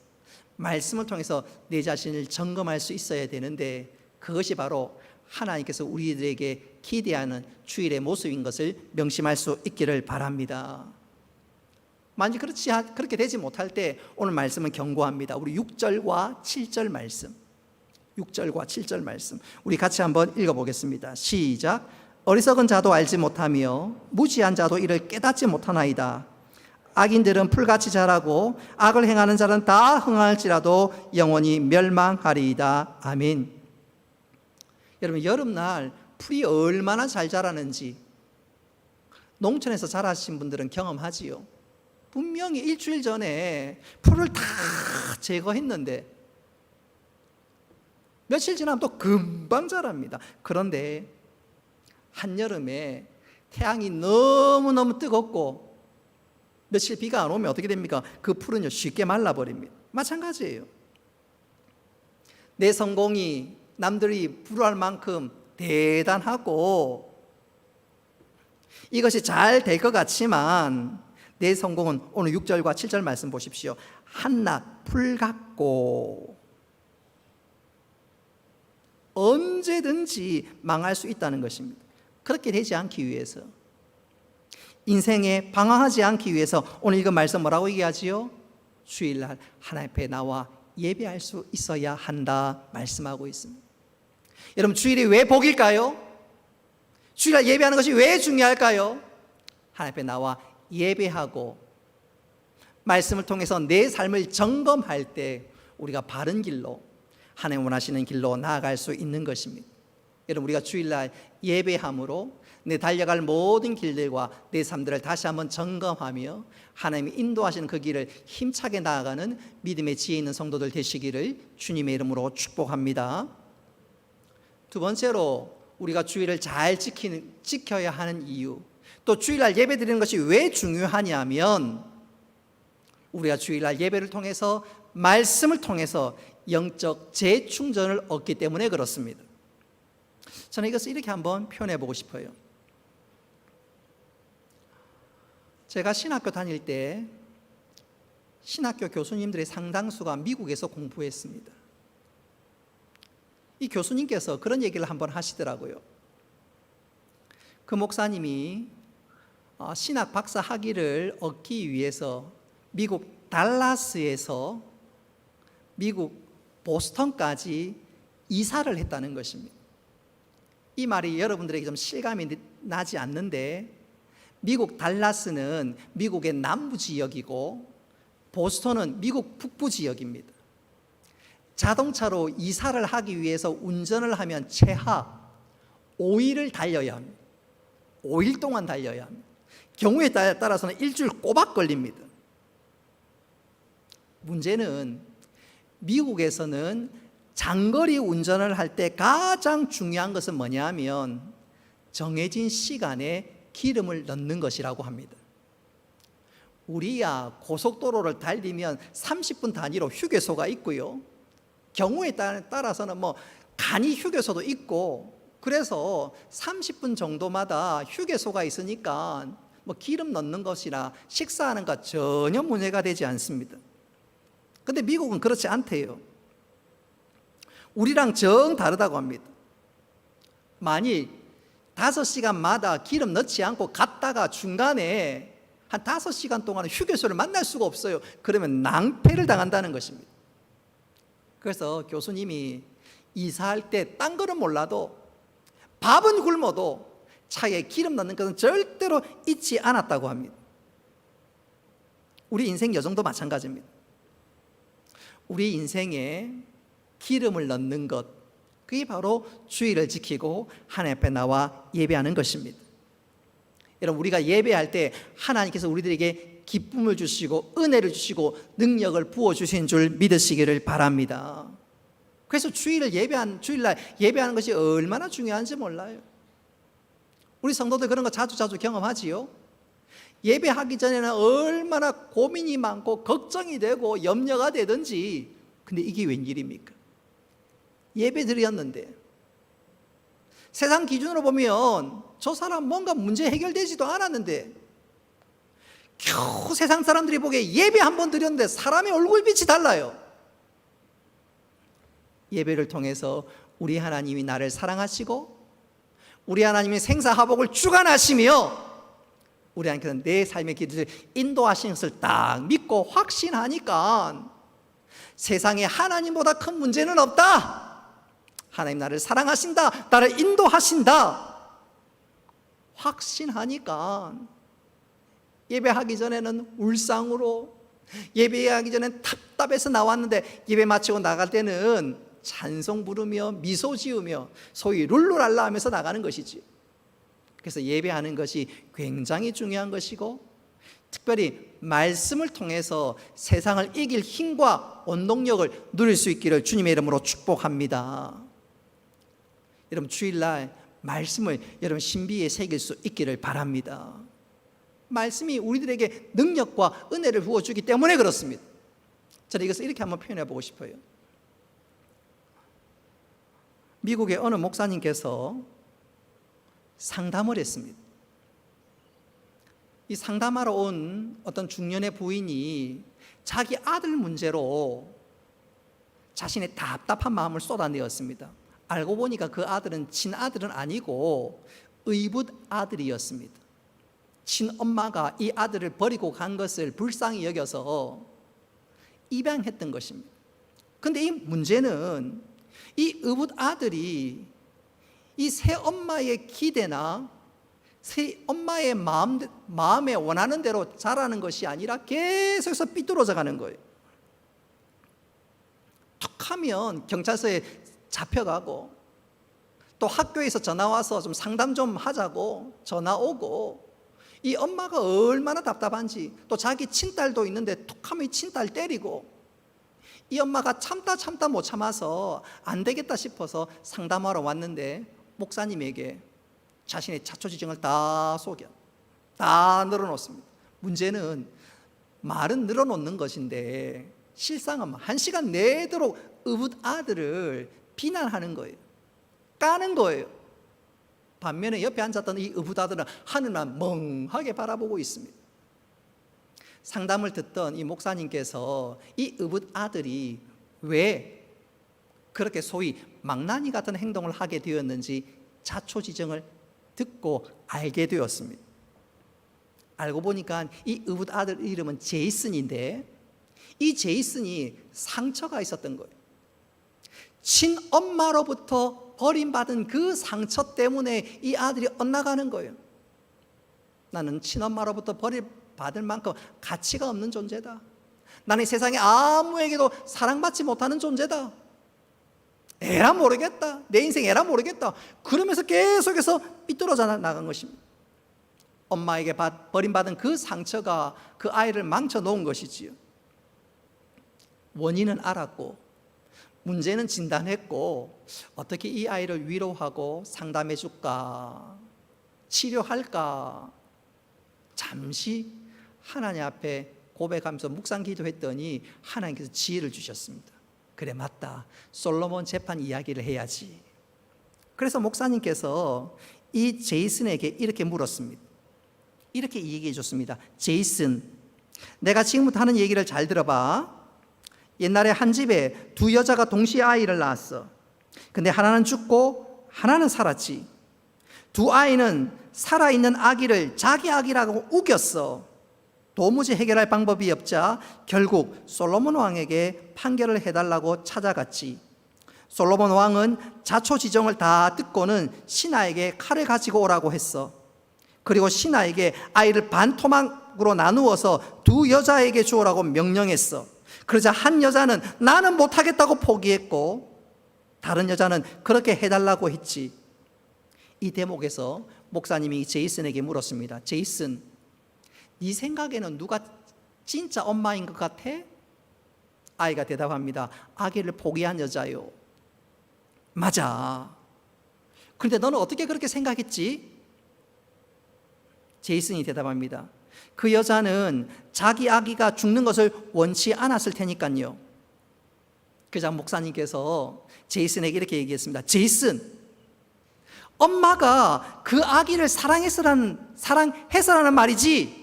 말씀을 통해서 내 자신을 점검할 수 있어야 되는데, 그것이 바로 하나님께서 우리들에게 기대하는 주일의 모습인 것을 명심할 수 있기를 바랍니다. 만약 그렇게 되지 못할 때 오늘 말씀은 경고합니다. 우리 6절과 7절 말씀, 6절과 7절 말씀 우리 같이 한번 읽어보겠습니다. 시작. 어리석은 자도 알지 못하며 무지한 자도 이를 깨닫지 못하나이다. 악인들은 풀같이 자라고 악을 행하는 자는 다 흥할지라도 영원히 멸망하리이다. 아멘. 여러분, 여름날 풀이 얼마나 잘 자라는지 농촌에서 자라신 분들은 경험하지요. 분명히 일주일 전에 풀을 다 제거했는데 며칠 지나면 또 금방 자랍니다. 그런데 한여름에 태양이 너무너무 뜨겁고 며칠 비가 안 오면 어떻게 됩니까? 그 풀은요 쉽게 말라버립니다. 마찬가지예요. 내 성공이 남들이 부러워할 만큼 대단하고 이것이 잘 될 것 같지만 내 성공은 오늘 6절과 7절 말씀 보십시오. 한낱 풀 같고 언제든지 망할 수 있다는 것입니다. 그렇게 되지 않기 위해서, 인생에 방황하지 않기 위해서 오늘 이거 말씀 뭐라고 얘기하지요? 주일날 하나님 앞에 나와 예배할 수 있어야 한다 말씀하고 있습니다. 여러분, 주일이 왜 복일까요? 주일날 예배하는 것이 왜 중요할까요? 하나님 앞에 나와 예배하고 말씀을 통해서 내 삶을 점검할 때 우리가 바른 길로, 하나님 원하시는 길로 나아갈 수 있는 것입니다. 여러분, 우리가 주일날 예배함으로 내 달려갈 모든 길들과 내 삶들을 다시 한번 점검하며 하나님이 인도하시는 그 길을 힘차게 나아가는 믿음의 지혜 있는 성도들 되시기를 주님의 이름으로 축복합니다. 두 번째로 우리가 주일을 잘 지켜야 하는 이유, 또 주일날 예배 드리는 것이 왜 중요하냐면 우리가 주일날 예배를 통해서, 말씀을 통해서 영적 재충전을 얻기 때문에 그렇습니다. 저는 이것을 이렇게 한번 표현해 보고 싶어요. 제가 신학교 다닐 때 신학교 교수님들의 상당수가 미국에서 공부했습니다. 이 교수님께서 그런 얘기를 한번 하시더라고요. 그 목사님이 신학 박사 학위를 얻기 위해서 미국 달라스에서 미국 보스턴까지 이사를 했다는 것입니다. 이 말이 여러분들에게 좀 실감이 나지 않는데, 미국 달라스는 미국의 남부 지역이고 보스턴은 미국 북부 지역입니다. 자동차로 이사를 하기 위해서 운전을 하면 최하 5일을 달려야 합니다. 5일 동안 달려야 합니다. 경우에 따라서는 일주일 꼬박 걸립니다. 문제는 미국에서는 장거리 운전을 할 때 가장 중요한 것은 뭐냐면 정해진 시간에 기름을 넣는 것이라고 합니다. 우리야 고속도로를 달리면 30분 단위로 휴게소가 있고요. 경우에 따라서는 뭐 간이 휴게소도 있고, 그래서 30분 정도마다 휴게소가 있으니까 뭐 기름 넣는 것이나 식사하는 것 전혀 문제가 되지 않습니다. 근데 미국은 그렇지 않대요. 우리랑 정 다르다고 합니다. 만일 5시간마다 기름 넣지 않고 갔다가 중간에 한 5시간 동안 휴게소를 만날 수가 없어요. 그러면 낭패를 당한다는 것입니다. 그래서 교수님이 이사할 때 딴 거는 몰라도 밥은 굶어도 차에 기름 넣는 것은 절대로 잊지 않았다고 합니다. 우리 인생 여정도 마찬가지입니다. 우리 인생에 기름을 넣는 것, 그게 바로 주의를 지키고 하나님 앞에 나와 예배하는 것입니다. 여러분, 우리가 예배할 때 하나님께서 우리들에게 기쁨을 주시고 은혜를 주시고 능력을 부어주신 줄 믿으시기를 바랍니다. 그래서 주일날 예배하는 것이 얼마나 중요한지 몰라요. 우리 성도들 그런 거 자주 경험하지요. 예배하기 전에는 얼마나 고민이 많고 걱정이 되고 염려가 되든지, 근데 이게 웬일입니까? 예배 드렸는데 세상 기준으로 보면 저 사람 뭔가 문제 해결되지도 않았는데 겨우 세상 사람들이 보기에 예배 한 번 드렸는데 사람의 얼굴빛이 달라요. 예배를 통해서 우리 하나님이 나를 사랑하시고 우리 하나님이 생사화복을 주관하시며 우리 하나님께서 내 삶의 길을 인도하시는 것을 딱 믿고 확신하니까 세상에 하나님보다 큰 문제는 없다. 하나님 나를 사랑하신다, 나를 인도하신다 확신하니까 예배하기 전에는 울상으로, 예배하기 전에는 답답해서 나왔는데 예배 마치고 나갈 때는 찬송 부르며 미소 지으며 소위 룰루랄라 하면서 나가는 것이지. 그래서 예배하는 것이 굉장히 중요한 것이고, 특별히 말씀을 통해서 세상을 이길 힘과 원동력을 누릴 수 있기를 주님의 이름으로 축복합니다. 여러분, 주일날 말씀을 여러분 신비에 새길 수 있기를 바랍니다. 말씀이 우리들에게 능력과 은혜를 부어주기 때문에 그렇습니다. 저는 이것을 이렇게 한번 표현해 보고 싶어요. 미국의 어느 목사님께서 상담을 했습니다. 이 상담하러 온 어떤 중년의 부인이 자기 아들 문제로 자신의 답답한 마음을 쏟아내었습니다. 알고 보니까 그 아들은 친아들은 아니고 의붓 아들이었습니다. 친엄마가 이 아들을 버리고 간 것을 불쌍히 여겨서 입양했던 것입니다. 그런데 이 문제는 이 의붓 아들이 이 새엄마의 기대나 새엄마의 마음에 원하는 대로 자라는 것이 아니라 계속해서 삐뚤어져 가는 거예요. 툭 하면 경찰서에 잡혀가고, 또 학교에서 전화 와서 좀 상담 좀 하자고 전화 오고, 이 엄마가 얼마나 답답한지, 또 자기 친딸도 있는데 툭 하면 이 친딸 때리고, 이 엄마가 참다 못 참아서 안 되겠다 싶어서 상담하러 왔는데 목사님에게 자신의 자초지정을 다 늘어놓습니다. 문제는 말은 늘어놓는 것인데 실상은 1시간 내도록 의붓 아들을 비난하는 거예요. 까는 거예요. 반면에 옆에 앉았던 이 의붓 아들은 하늘만 멍하게 바라보고 있습니다. 상담을 듣던 이 목사님께서 이 의붓 아들이 왜 그렇게 소위 망나니 같은 행동을 하게 되었는지 자초지정을 듣고 알게 되었습니다. 알고 보니까 이 의붓 아들 이름은 제이슨인데, 이 제이슨이 상처가 있었던 거예요. 친엄마로부터 버림받은 그 상처 때문에 이 아들이 엇나가는 거예요. 나는 친엄마로부터 버림받을 만큼 가치가 없는 존재다. 나는 세상에 아무에게도 사랑받지 못하는 존재다. 에라 모르겠다. 내 인생 에라 모르겠다. 그러면서 계속해서 삐뚤어져 나간 것입니다. 엄마에게 버림받은 그 상처가 그 아이를 망쳐놓은 것이지요. 원인은 알았고 문제는 진단했고, 어떻게 이 아이를 위로하고 상담해 줄까, 치료할까 잠시 하나님 앞에 고백하면서 묵상 기도했더니 하나님께서 지혜를 주셨습니다. 그래, 맞다. 솔로몬 재판 이야기를 해야지. 그래서 목사님께서 이 제이슨에게 이렇게 물었습니다. 이렇게 얘기해 줬습니다. 제이슨, 내가 지금부터 하는 얘기를 잘 들어봐. 옛날에 한 집에 두 여자가 동시에 아이를 낳았어. 근데 하나는 죽고 하나는 살았지. 두 아이는 살아있는 아기를 자기 아기라고 우겼어. 도무지 해결할 방법이 없자 결국 솔로몬 왕에게 판결을 해달라고 찾아갔지. 솔로몬 왕은 자초지종을 다 듣고는 신하에게 칼을 가지고 오라고 했어. 그리고 신하에게 아이를 반토막으로 나누어서 두 여자에게 주오라고 명령했어. 그러자 한 여자는 나는 못하겠다고 포기했고 다른 여자는 그렇게 해달라고 했지. 이 대목에서 목사님이 제이슨에게 물었습니다. 제이슨, 네 생각에는 누가 진짜 엄마인 것 같아? 아이가 대답합니다. 아기를 포기한 여자요. 맞아. 그런데 너는 어떻게 그렇게 생각했지? 제이슨이 대답합니다. 그 여자는 자기 아기가 죽는 것을 원치 않았을 테니까요. 그러자 목사님께서 제이슨에게 이렇게 얘기했습니다. 제이슨, 엄마가 그 아기를 사랑해서라는 말이지?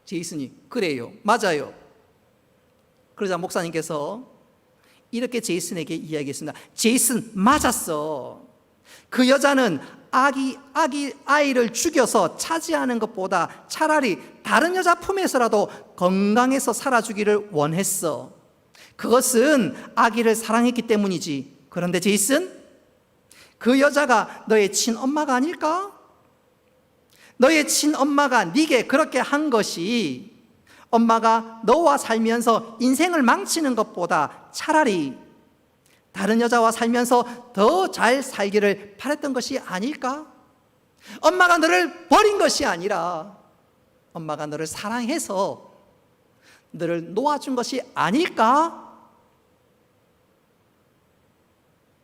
제이슨이 그래요, 맞아요. 그러자 목사님께서 이렇게 제이슨에게 이야기했습니다. 제이슨, 맞았어. 그 여자는 아이를 죽여서 차지하는 것보다 차라리 다른 여자 품에서라도 건강해서 살아주기를 원했어. 그것은 아기를 사랑했기 때문이지. 그런데 제이슨, 그 여자가 너의 친엄마가 아닐까? 너의 친엄마가 네게 그렇게 한 것이 엄마가 너와 살면서 인생을 망치는 것보다 차라리 다른 여자와 살면서 더 잘 살기를 바랬던 것이 아닐까? 엄마가 너를 버린 것이 아니라 엄마가 너를 사랑해서 너를 놓아준 것이 아닐까?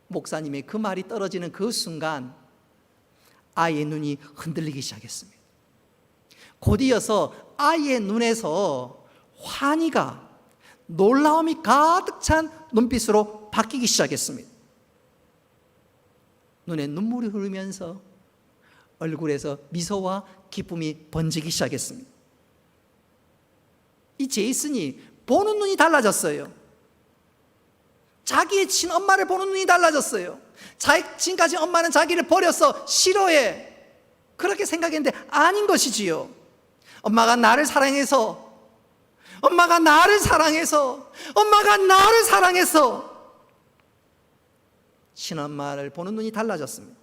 목사님의 그 말이 떨어지는 그 순간 아이의 눈이 흔들리기 시작했습니다. 곧이어서 아이의 눈에서 환희가, 놀라움이 가득 찬 눈빛으로 바뀌기 시작했습니다. 눈에 눈물이 흐르면서 얼굴에서 미소와 기쁨이 번지기 시작했습니다. 이 제이슨이 보는 눈이 달라졌어요. 자기의 친엄마를 보는 눈이 달라졌어요. 지금까지 엄마는 자기를 버려서 싫어해, 그렇게 생각했는데 아닌 것이지요. 엄마가 나를 사랑해서 친엄마를 보는 눈이 달라졌습니다.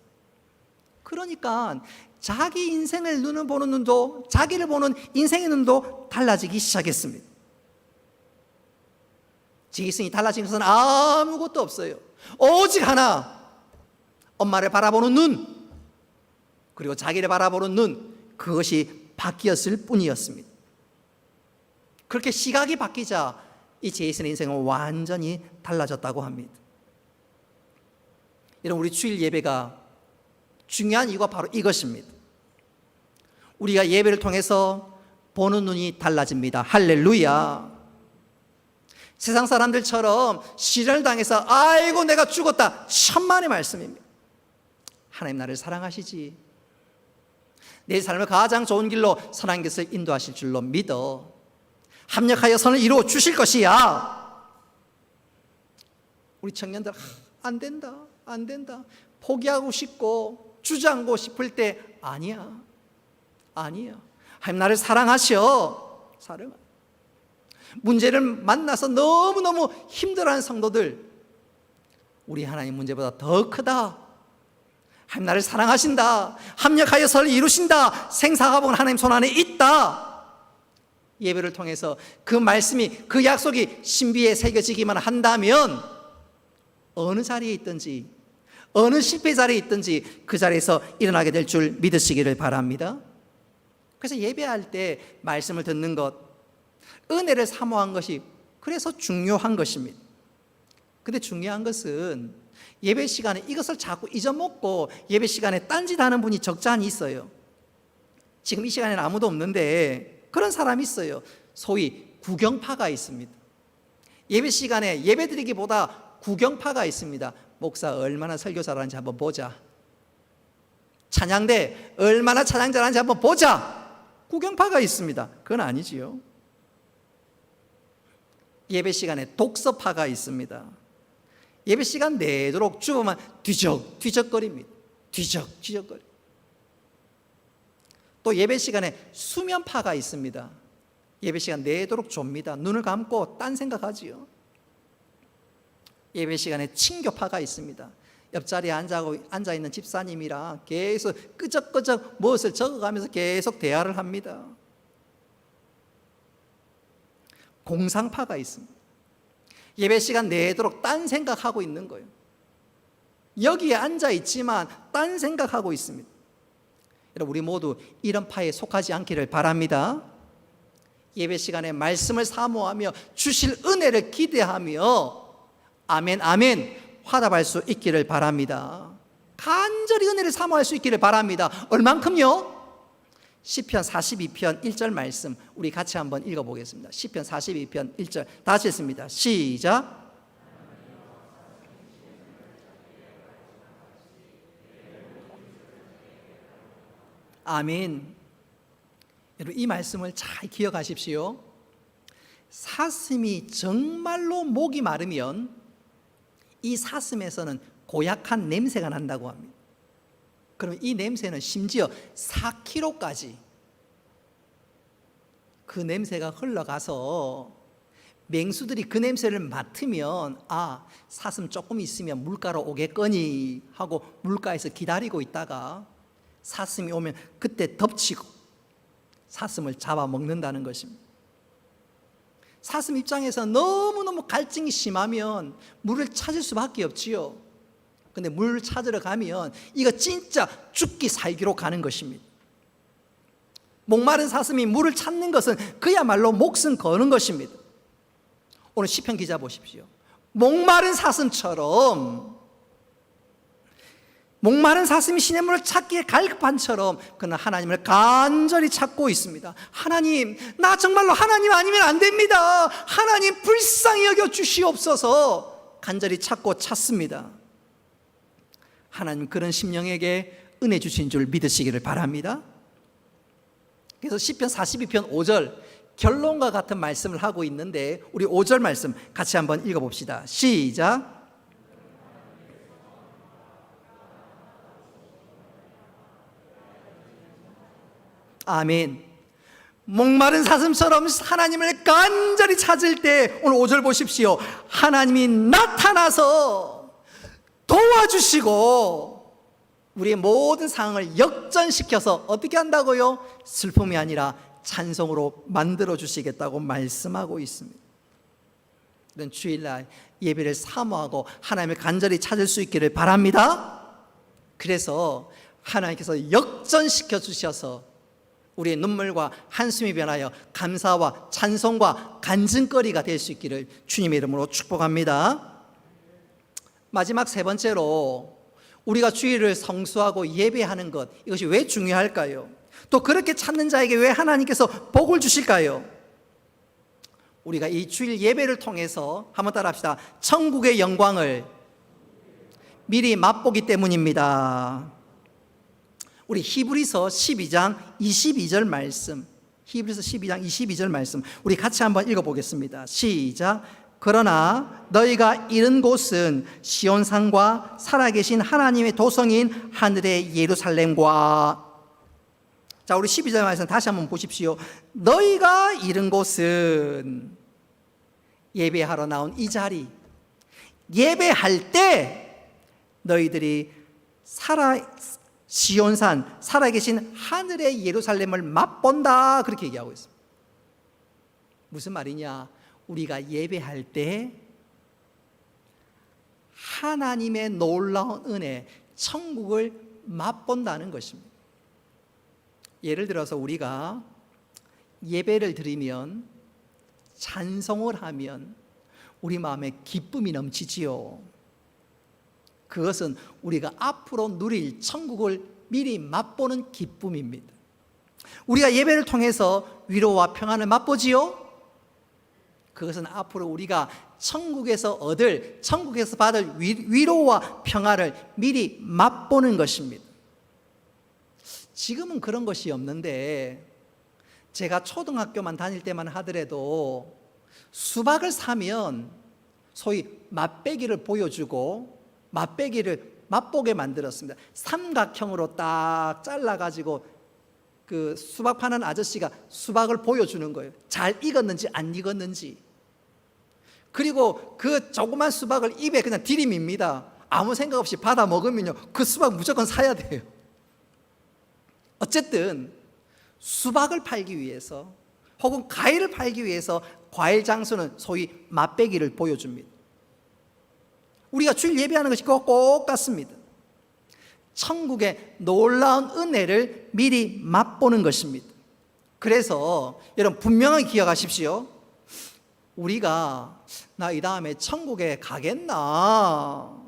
그러니까 자기 인생을 보는 눈도, 자기를 보는 인생의 눈도 달라지기 시작했습니다. 제이슨이 달라진 것은 아무것도 없어요. 오직 하나, 엄마를 바라보는 눈, 그리고 자기를 바라보는 눈, 그것이 바뀌었을 뿐이었습니다. 그렇게 시각이 바뀌자 이 제이슨의 인생은 완전히 달라졌다고 합니다. 여러분, 우리 주일 예배가 중요한 이유가 바로 이것입니다. 우리가 예배를 통해서 보는 눈이 달라집니다. 할렐루야. 세상 사람들처럼 시련을 당해서 아이고 내가 죽었다, 천만의 말씀입니다. 하나님 나를 사랑하시지, 내 삶을 가장 좋은 길로 선한 것을 인도하실 줄로 믿어 합력하여 선을 이루어 주실 것이야. 우리 청년들 안 된다 포기하고 싶고 주저앉고 싶을 때 아니야. 하나님 나를 사랑하셔. 문제를 만나서 너무너무 힘들어하는 성도들, 우리 하나님 문제보다 더 크다. 하나님 나를 사랑하신다. 합력하여 선을 이루신다. 생사가복은 하나님 손 안에 있다. 예배를 통해서 그 말씀이, 그 약속이 신비에 새겨지기만 한다면 어느 자리에 있든지, 어느 실패 자리에 있든지 그 자리에서 일어나게 될 줄 믿으시기를 바랍니다. 그래서 예배할 때 말씀을 듣는 것, 은혜를 사모한 것이 그래서 중요한 것입니다. 근데 중요한 것은 예배 시간에 이것을 자꾸 잊어먹고 예배 시간에 딴짓하는 분이 적잖이 있어요. 지금 이 시간에는 아무도 없는데 그런 사람이 있어요. 소위 구경파가 있습니다. 예배 시간에 예배 드리기보다 구경파가 있습니다. 목사 얼마나 설교 잘하는지 한번 보자. 찬양대 얼마나 찬양 잘하는지 한번 보자. 구경파가 있습니다. 그건 아니지요. 예배 시간에 독서파가 있습니다. 예배 시간 내도록 주보만 뒤적뒤적거립니다. 뒤적뒤적거리. 또 예배 시간에 수면파가 있습니다. 예배 시간 내도록 좁니다. 눈을 감고 딴 생각하지요. 예배 시간에 친교파가 있습니다. 옆자리에 앉아있는 집사님이랑 계속 끄적끄적 무엇을 적어가면서 계속 대화를 합니다. 공상파가 있습니다. 예배 시간 내도록 딴 생각하고 있는 거예요. 여기에 앉아있지만 딴 생각하고 있습니다. 여러분, 우리 모두 이런 파에 속하지 않기를 바랍니다. 예배 시간에 말씀을 사모하며 주실 은혜를 기대하며 아멘 아멘 화답할 수 있기를 바랍니다. 간절히 은혜를 사모할 수 있기를 바랍니다. 얼만큼요? 시편 42편 1절 말씀 우리 같이 한번 읽어보겠습니다. 시편 42편 1절 다시 읽습니다. 시작. 아멘. 여러분, 이 말씀을 잘 기억하십시오. 사슴이 정말로 목이 마르면 이 사슴에서는 고약한 냄새가 난다고 합니다. 그럼 이 냄새는 심지어 4km까지 그 냄새가 흘러가서 맹수들이 그 냄새를 맡으면 아, 사슴 조금 있으면 물가로 오겠거니 하고 물가에서 기다리고 있다가 사슴이 오면 그때 덮치고 사슴을 잡아먹는다는 것입니다. 사슴 입장에서 너무너무 갈증이 심하면 물을 찾을 수밖에 없지요. 근데 물을 찾으러 가면 이거 진짜 죽기 살기로 가는 것입니다. 목마른 사슴이 물을 찾는 것은 그야말로 목숨 거는 것입니다. 오늘 시편 기자 보십시오. 목마른 사슴처럼 목마른 사슴이 시냇물을 찾기에 갈급한처럼 그는 하나님을 간절히 찾고 있습니다. 하나님, 나 정말로 하나님 아니면 안 됩니다. 하나님 불쌍히 여겨 주시옵소서 간절히 찾습니다. 하나님 그런 심령에게 은혜 주신 줄 믿으시기를 바랍니다. 그래서 시편 42편 5절 결론과 같은 말씀을 하고 있는데 우리 5절 말씀 같이 한번 읽어봅시다. 시작. 아멘. 목마른 사슴처럼 하나님을 간절히 찾을 때 오늘 5절 보십시오. 하나님이 나타나서 도와주시고 우리의 모든 상황을 역전시켜서 어떻게 한다고요? 슬픔이 아니라 찬송으로 만들어 주시겠다고 말씀하고 있습니다. 이런 주일날 예배를 사모하고 하나님을 간절히 찾을 수 있기를 바랍니다. 그래서 하나님께서 역전시켜 주셔서 우리의 눈물과 한숨이 변하여 감사와 찬송과 간증거리가 될 수 있기를 주님의 이름으로 축복합니다. 마지막 세 번째로 우리가 주일을 성수하고 예배하는 것, 이것이 왜 중요할까요? 또 그렇게 찾는 자에게 왜 하나님께서 복을 주실까요? 우리가 이 주일 예배를 통해서 한번 따라합시다. 천국의 영광을 미리 맛보기 때문입니다. 우리 히브리서 12장 22절 말씀, 히브리서 12장 22절 말씀 우리 같이 한번 읽어보겠습니다. 시작. 그러나 너희가 이른 곳은 시온산과 살아계신 하나님의 도성인 하늘의 예루살렘과. 자, 우리 12절 말씀 다시 한번 보십시오. 너희가 이른 곳은 예배하러 나온 이 자리, 예배할 때 너희들이 시온산 살아계신 하늘의 예루살렘을 맛본다 그렇게 얘기하고 있습니다. 무슨 말이냐? 우리가 예배할 때 하나님의 놀라운 은혜, 천국을 맛본다는 것입니다. 예를 들어서 우리가 예배를 드리면 찬송을 하면 우리 마음에 기쁨이 넘치지요. 그것은 우리가 앞으로 누릴 천국을 미리 맛보는 기쁨입니다. 우리가 예배를 통해서 위로와 평안을 맛보지요? 그것은 앞으로 우리가 천국에서 받을 위로와 평안을 미리 맛보는 것입니다. 지금은 그런 것이 없는데, 제가 초등학교만 다닐 때만 하더라도 수박을 사면 소위 맛배기를 보여주고 맛배기를 맛보게 만들었습니다. 삼각형으로 딱 잘라가지고 그 수박 파는 아저씨가 수박을 보여주는 거예요. 잘 익었는지 안 익었는지. 그리고 그 조그만 수박을 입에 그냥 들이밉니다. 아무 생각 없이 받아 먹으면요, 그 수박 무조건 사야 돼요. 어쨌든 수박을 팔기 위해서 혹은 과일을 팔기 위해서 과일 장수는 소위 맛배기를 보여줍니다. 우리가 주일 예배하는 것이 꼭 같습니다. 천국의 놀라운 은혜를 미리 맛보는 것입니다. 그래서 여러분 분명히 기억하십시오. 우리가 나 이 다음에 천국에 가겠나?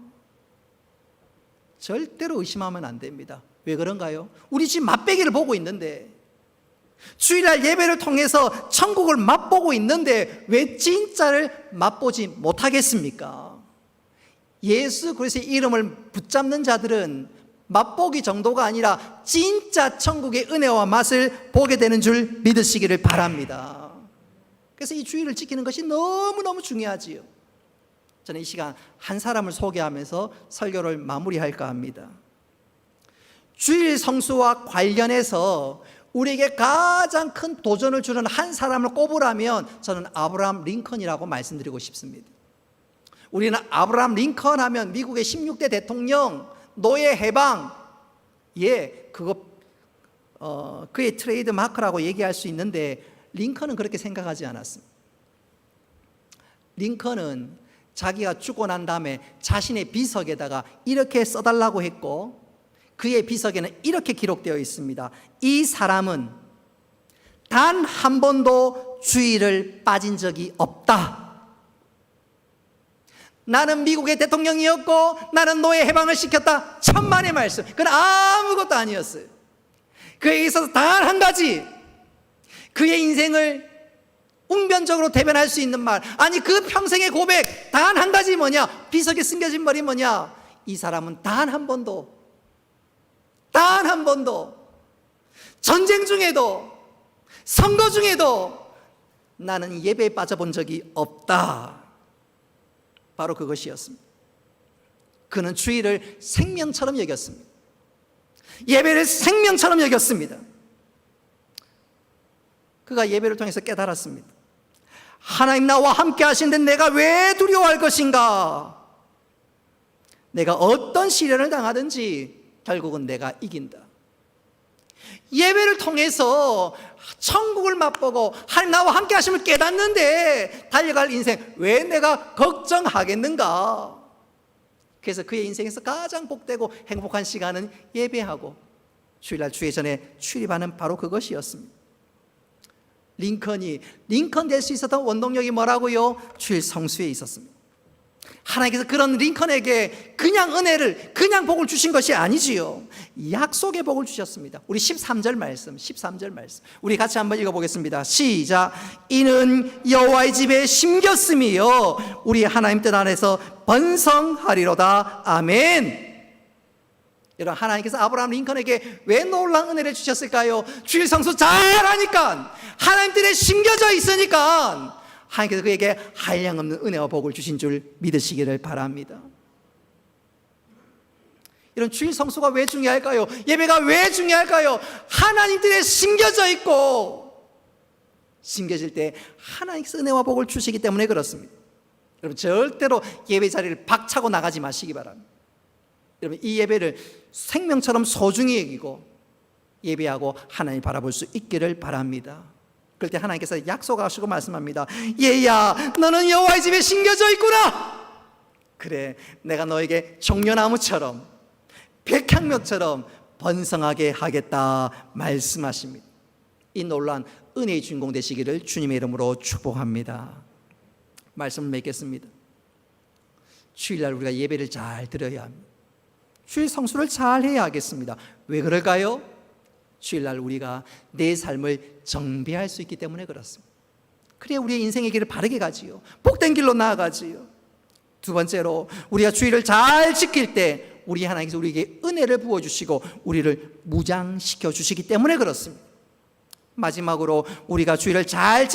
절대로 의심하면 안 됩니다. 왜 그런가요? 우리 지금 맛배기를 보고 있는데, 주일날 예배를 통해서 천국을 맛보고 있는데 왜 진짜를 맛보지 못하겠습니까? 예수 그리스도의 이름을 붙잡는 자들은 맛보기 정도가 아니라 진짜 천국의 은혜와 맛을 보게 되는 줄 믿으시기를 바랍니다. 그래서 이 주일을 지키는 것이 너무너무 중요하지요. 저는 이 시간 한 사람을 소개하면서 설교를 마무리할까 합니다. 주일 성수와 관련해서 우리에게 가장 큰 도전을 주는 한 사람을 꼽으라면 저는 아브라함 링컨이라고 말씀드리고 싶습니다. 우리는 아브라함 링컨 하면 미국의 16대 대통령, 노예 해방, 그의 트레이드 마크라고 얘기할 수 있는데, 링컨은 그렇게 생각하지 않았습니다. 링컨은 자기가 죽고 난 다음에 자신의 비석에다가 이렇게 써달라고 했고, 그의 비석에는 이렇게 기록되어 있습니다. 이 사람은 단 한 번도 주일을 빠진 적이 없다. 나는 미국의 대통령이었고 나는 노예 해방을 시켰다. 천만의 말씀. 그건 아무것도 아니었어요. 그에 있어서 단 한 가지, 그의 인생을 웅변적으로 대변할 수 있는 말, 아니 그 평생의 고백 단 한 가지 뭐냐? 비석에 숨겨진 말이 뭐냐? 이 사람은 단 한 번도 전쟁 중에도 선거 중에도 나는 예배에 빠져본 적이 없다. 바로 그것이었습니다. 그는 주일을 생명처럼 여겼습니다. 예배를 생명처럼 여겼습니다. 그가 예배를 통해서 깨달았습니다. 하나님 나와 함께 하시는데 내가 왜 두려워할 것인가? 내가 어떤 시련을 당하든지 결국은 내가 이긴다. 예배를 통해서 천국을 맛보고 하나님 나와 함께 하심을 깨닫는데 달려갈 인생 왜 내가 걱정하겠는가? 그래서 그의 인생에서 가장 복되고 행복한 시간은 예배하고 주일날 주의 전에 출입하는 바로 그것이었습니다. 링컨 될 수 있었던 원동력이 뭐라고요? 주일 성수에 있었습니다. 하나님께서 그런 링컨에게 그냥 은혜를, 그냥 복을 주신 것이 아니지요. 약속의 복을 주셨습니다. 우리 13절 말씀 우리 같이 한번 읽어보겠습니다. 시작. 이는 여호와의 집에 심겼음이요 우리 하나님 뜻 안에서 번성하리로다. 아멘. 여러분, 하나님께서 아브라함 링컨에게 왜 놀라운 은혜를 주셨을까요? 주일 성수 잘하니까, 하나님 뜻에 심겨져 있으니까 하나님께서 그에게 한량없는 은혜와 복을 주신 줄 믿으시기를 바랍니다. 이런 주일 성수가 왜 중요할까요? 예배가 왜 중요할까요? 하나님 뜻에 심겨져 있고, 심겨질 때 하나님께서 은혜와 복을 주시기 때문에 그렇습니다. 여러분, 절대로 예배 자리를 박차고 나가지 마시기 바랍니다. 여러분, 이 예배를 생명처럼 소중히 여기고 예배하고 하나님 바라볼 수 있기를 바랍니다. 그럴 때 하나님께서 약속하시고 말씀합니다. 얘야, 너는 여호와의 집에 심겨져 있구나. 그래, 내가 너에게 종려나무처럼 백향목처럼 번성하게 하겠다 말씀하십니다. 이 놀라운 은혜의 주인공 되시기를 주님의 이름으로 축복합니다. 말씀을 맺겠습니다. 주일날 우리가 예배를 잘 드려야 합니다. 주일 성수를 잘 해야 하겠습니다. 왜 그럴까요? 주일날 우리가 내 삶을 정비할 수 있기 때문에 그렇습니다. 그래야 우리의 인생의 길을 바르게 가지요. 복된 길로 나아가지요. 두 번째로 우리가 주일을 잘 지킬 때 우리 하나님께서 우리에게 은혜를 부어주시고 우리를 무장시켜 주시기 때문에 그렇습니다. 마지막으로 우리가 주일을 잘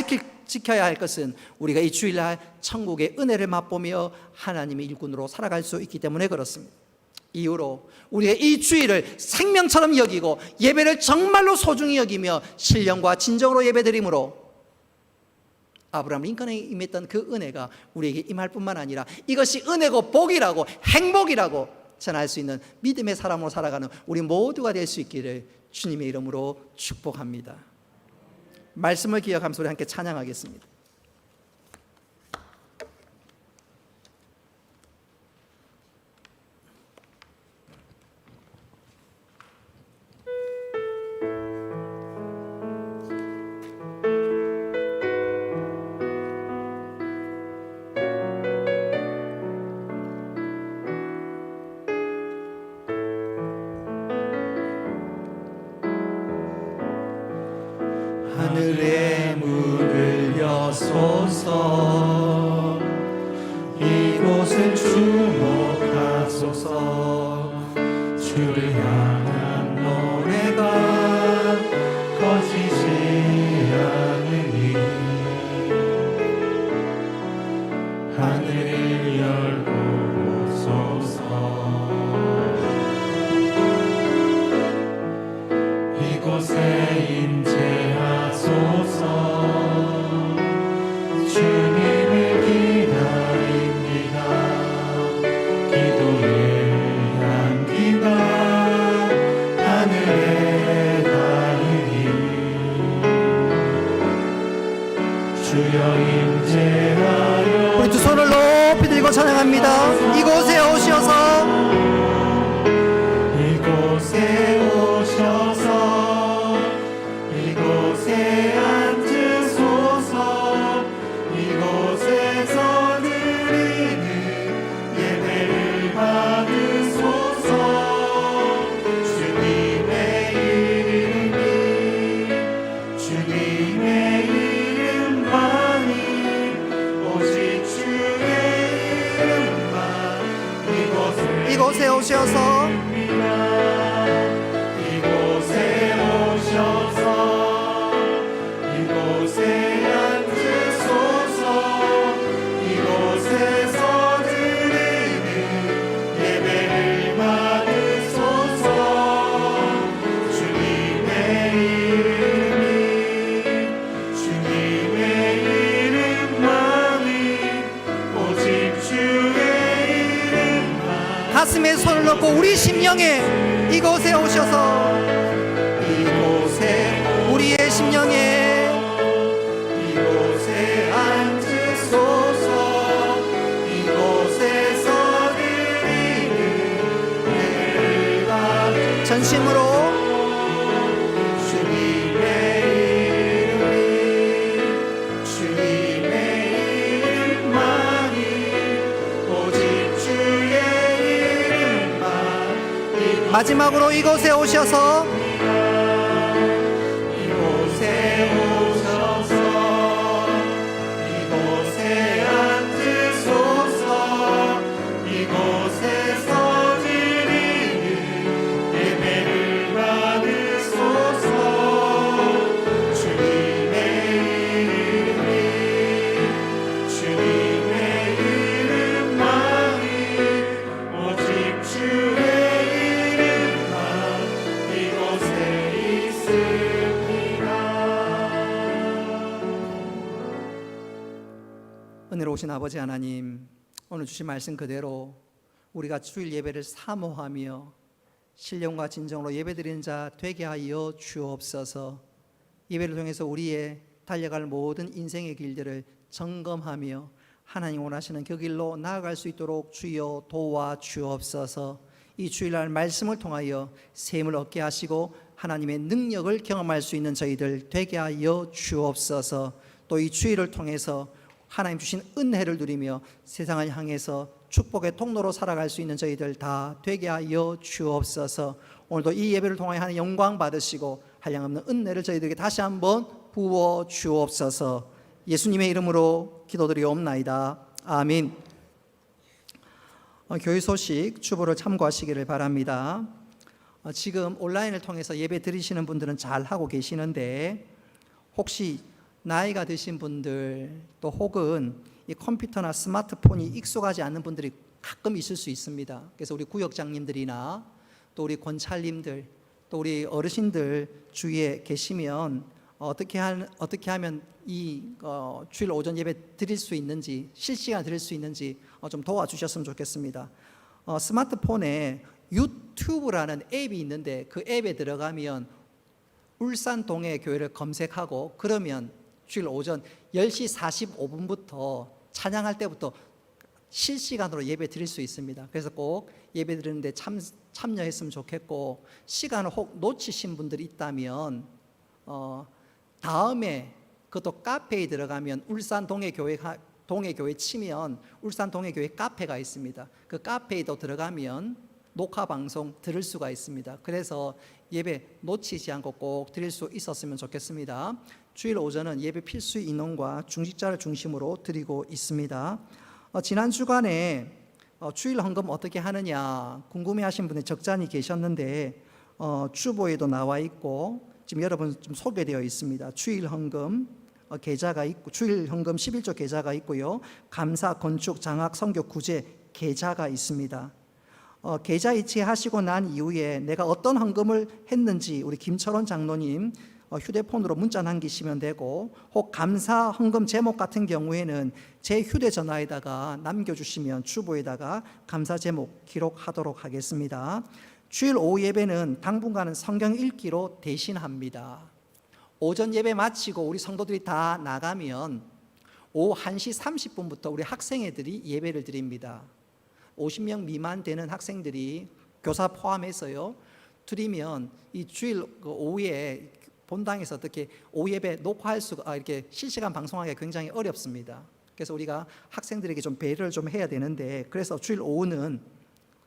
지켜야 할 것은 우리가 이 주일날 천국의 은혜를 맛보며 하나님의 일꾼으로 살아갈 수 있기 때문에 그렇습니다. 이후로 우리가 이 주일을 생명처럼 여기고 예배를 정말로 소중히 여기며 신령과 진정으로 예배드림으로 아브라함 링컨에 임했던 그 은혜가 우리에게 임할 뿐만 아니라 이것이 은혜고 복이라고 행복이라고 전할 수 있는 믿음의 사람으로 살아가는 우리 모두가 될 수 있기를 주님의 이름으로 축복합니다. 말씀을 기억하면서 우리 함께 찬양하겠습니다. 하늘의 문을 여소서 이곳을 주목하소서 주를 향한 노래가 꺼지지 않으니 하늘을 열고 오소서 이곳에 임재하소서 주님을 기다립니다 기도의 향기가 하늘에 닿으니 주여 임재하여 우리 두 손을 높이 들고 찬양합니다. 이곳에 오셔서 이곳에 오셔서 이곳에 앉으소서 이곳에서 드리는 예배를 받으소서 주님의 이름만이 오직 주의 이름만 이곳에 오셔서 이곳에 오셔서 이곳에 앉으소서 이곳에서 드리는 예배를 받으소서 주님의 이름만이 오직 주의 이름만 가슴에 손을 넣고 우리 심령에 이곳에 오셔서 이곳에 우리의 심령에 이곳에 앉으소서 이곳에서 드리는 예배를 받으소서 전심으로 주님의 이름만이 오직 주의 이름만 마지막으로 이곳에 오셔서 이곳에 오셔서 이곳에 앉으소서 이곳에서 드리는 예배를 받으소서 주님의 이름만이 오직 주의 이름만 이곳에 있습니다. 은혜로우신 아버지 하나님, 오늘 주신 말씀 그대로 우리가 주일 예배를 사모하며 신령과 진정으로 예배드리는 자 되게 하여 주옵소서. 예배를 통해서 우리의 달려갈 모든 인생의 길들을 점검하며 하나님 원하시는 그 길로 나아갈 수 있도록 주여 도와 주옵소서. 이 주일날 말씀을 통하여 셈을 얻게 하시고 하나님의 능력을 경험할 수 있는 저희들 되게 하여 주옵소서. 또 이 주일을 통해서 하나님 주신 은혜를 누리며 세상을 향해서 축복의 통로로 살아갈 수 있는 저희들 다 되게 하여 주옵소서. 오늘도 이 예배를 통하여 하나님 영광 받으시고 한량없는 은혜를 저희들에게 다시 한번 부어 주옵소서. 예수님의 이름으로 기도드리옵나이다. 아멘. 교회 소식 주보를 참고하시기를 바랍니다. 지금 온라인을 통해서 예배 드리시는 분들은 잘 하고 계시는데 혹시 나이가 드신 분들 또 혹은 이 컴퓨터나 스마트폰이 익숙하지 않는 분들이 가끔 있을 수 있습니다. 그래서 우리 구역장님들이나 또 우리 권찰님들 또 우리 어르신들 주위에 계시면 어떻게 하면 이 주일 오전 예배 드릴 수 있는지 실시간 드릴 수 있는지 좀 도와주셨으면 좋겠습니다. 스마트폰에 유튜브라는 앱이 있는데 그 앱에 들어가면 울산 동해 교회를 검색하고 그러면 주일 오전 10시 45분부터 찬양할 때부터 실시간으로 예배 드릴 수 있습니다. 그래서 꼭 예배 드리는데 참여했으면 좋겠고 시간을 혹 놓치신 분들이 있다면 다음에 그것도 카페에 들어가면 울산 동해교회 치면 울산 동해교회 카페가 있습니다. 그 카페에도 들어가면 녹화 방송 들을 수가 있습니다. 그래서 예배 놓치지 않고 꼭 드릴 수 있었으면 좋겠습니다. 주일 오전은 예배 필수 인원과 중직자를 중심으로 드리고 있습니다. 지난 주간에 주일 헌금 어떻게 하느냐 궁금해하신 분이 적잖이 계셨는데 주보에도 나와 있고 지금 여러분 좀 소개되어 있습니다. 주일 헌금 계좌가 있고 주일 헌금 11조 계좌가 있고요. 감사, 건축, 장학, 선교, 구제 계좌가 있습니다. 계좌 이체하시고 난 이후에 내가 어떤 헌금을 했는지 우리 김철원 장로님 휴대폰으로 문자 남기시면 되고 혹 감사 헌금 제목 같은 경우에는 제 휴대전화에다가 남겨주시면 주보에다가 감사 제목 기록하도록 하겠습니다. 주일 오후 예배는 당분간은 성경 읽기로 대신합니다. 오전 예배 마치고 우리 성도들이 다 나가면 오후 1시 30분부터 우리 학생애들이 예배를 드립니다. 50명 미만 되는 학생들이 교사 포함해서요 드리면 이 주일 오후에 본당에서 어떻게 오후 예배 녹화할 수가 이렇게 실시간 방송하기가 굉장히 어렵습니다. 그래서 우리가 학생들에게 좀 배려를 좀 해야 되는데 그래서 주일 오후는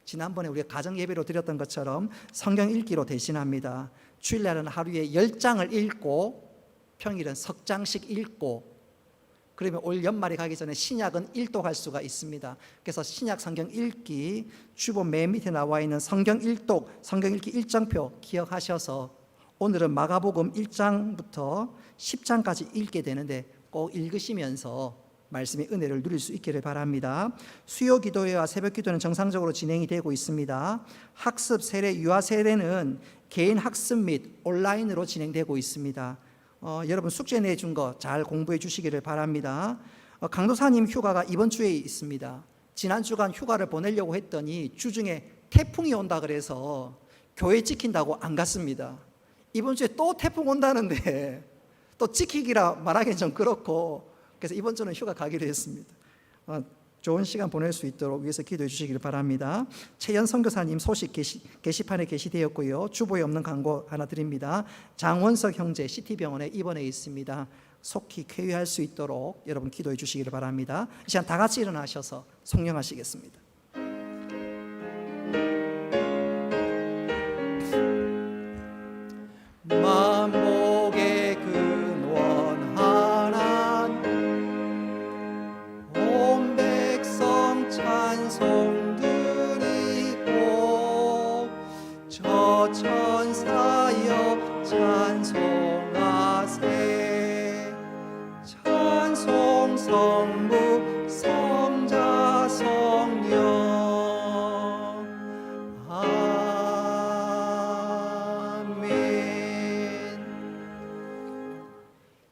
지난번에 우리가 가정 예배로 드렸던 것처럼 성경 읽기로 대신합니다. 주일날은 하루에 10장을 읽고 평일은 석 장씩 읽고 그러면 올 연말에 가기 전에 신약은 일독할 수가 있습니다. 그래서 신약 성경 읽기 주보 맨 밑에 나와 있는 성경 일독, 성경 읽기 일정표 기억하셔서 오늘은 마가복음 1장부터 10장까지 읽게 되는데 꼭 읽으시면서 말씀의 은혜를 누릴 수 있기를 바랍니다. 수요 기도회와 새벽 기도는 정상적으로 진행이 되고 있습니다. 학습 세례, 유아 세례는 개인 학습 및 온라인으로 진행되고 있습니다. 여러분 숙제 내준 거 잘 공부해 주시기를 바랍니다. 강도사님 휴가가 이번 주에 있습니다. 지난 주간 휴가를 보내려고 했더니 주중에 태풍이 온다 그래서 교회 지킨다고 안 갔습니다. 이번 주에 또 태풍 온다는데 또 지키기라 말하기는 좀 그렇고 그래서 이번 주는 휴가 가기로 했습니다. 좋은 시간 보낼 수 있도록 위해서 기도해 주시기를 바랍니다. 최연 선교사님 소식 게시판에 게시되었고요. 주보에 없는 광고 하나 드립니다. 장원석 형제 CT병원에 입원해 있습니다. 속히 쾌유할 수 있도록 여러분 기도해 주시기를 바랍니다. 이 시간 다 같이 일어나셔서 송영하시겠습니다. 만복의 근원 하나님 온 백성 찬송 드리고 저 천사여 찬송하세 찬송 성부 성자 성령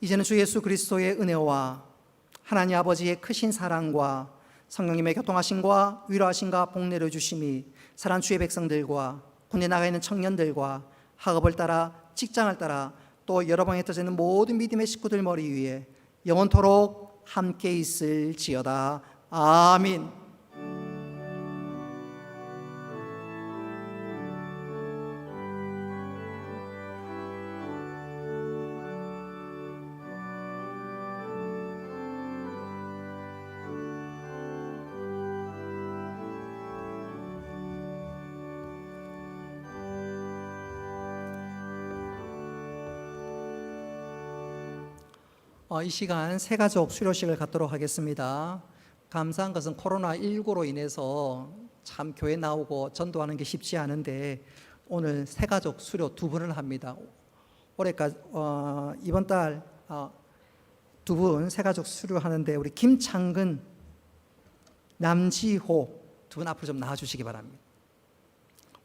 이제는 주 예수 그리스도의 은혜와 하나님 아버지의 크신 사랑과 성령님의 교통하심과 위로하심과 복내려 주심이 사랑하는 주의 백성들과 군대 나가 있는 청년들과 학업을 따라 직장을 따라 또 여러 방에 흩어져 있는 모든 믿음의 식구들 머리 위에 영원토록 함께 있을지어다. 아멘. 이 시간 새가족 수료식을 갖도록 하겠습니다. 감사한 것은 코로나19로 인해서 참 교회 나오고 전도하는 게 쉽지 않은데 오늘 새가족 수료 2분을 합니다. 올해까지 이번 달 2분 새가족 수료하는데 우리 김창근, 남지호 2분 앞으로 좀 나와주시기 바랍니다.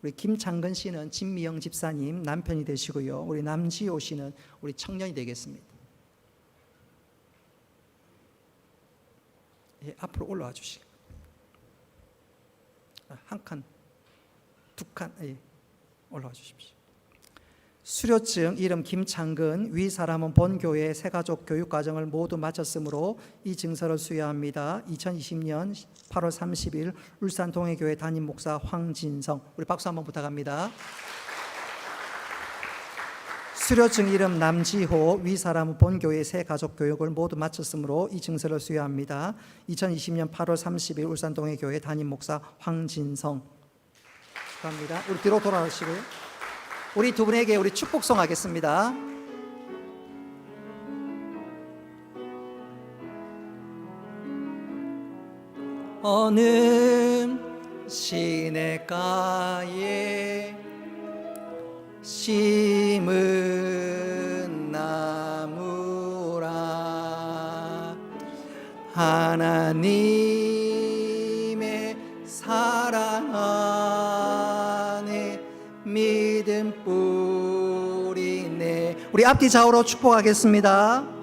우리 김창근 씨는 진미영 집사님 남편이 되시고요. 우리 남지호 씨는 우리 청년이 되겠습니다. 예, 앞으로 올라와 주시고 한 칸, 2칸, 예, 올라와 주십시오. 수료증 이름 김창근, 위 사람은 본교회 새가족 교육과정을 모두 마쳤으므로 이 증서를 수여합니다. 2020년 8월 30일 울산 동해교회 담임 목사 황진성. 우리 박수 한번 부탁합니다. 수료증 이름 남지호, 위 사람은 본교회 새가족 교육을 모두 마쳤으므로 이 증서를 수여합니다. 2020년 8월 30일 울산 동해교회 담임 목사 황진성. 축하합니다. 우리 뒤로 돌아오시고요. 우리 2분에게 우리 축복송 하겠습니다. 어느 시냇가에 심은 나무라 하나님의 사랑 안에 믿음 뿌리네. 우리 앞뒤 좌우로 축복하겠습니다.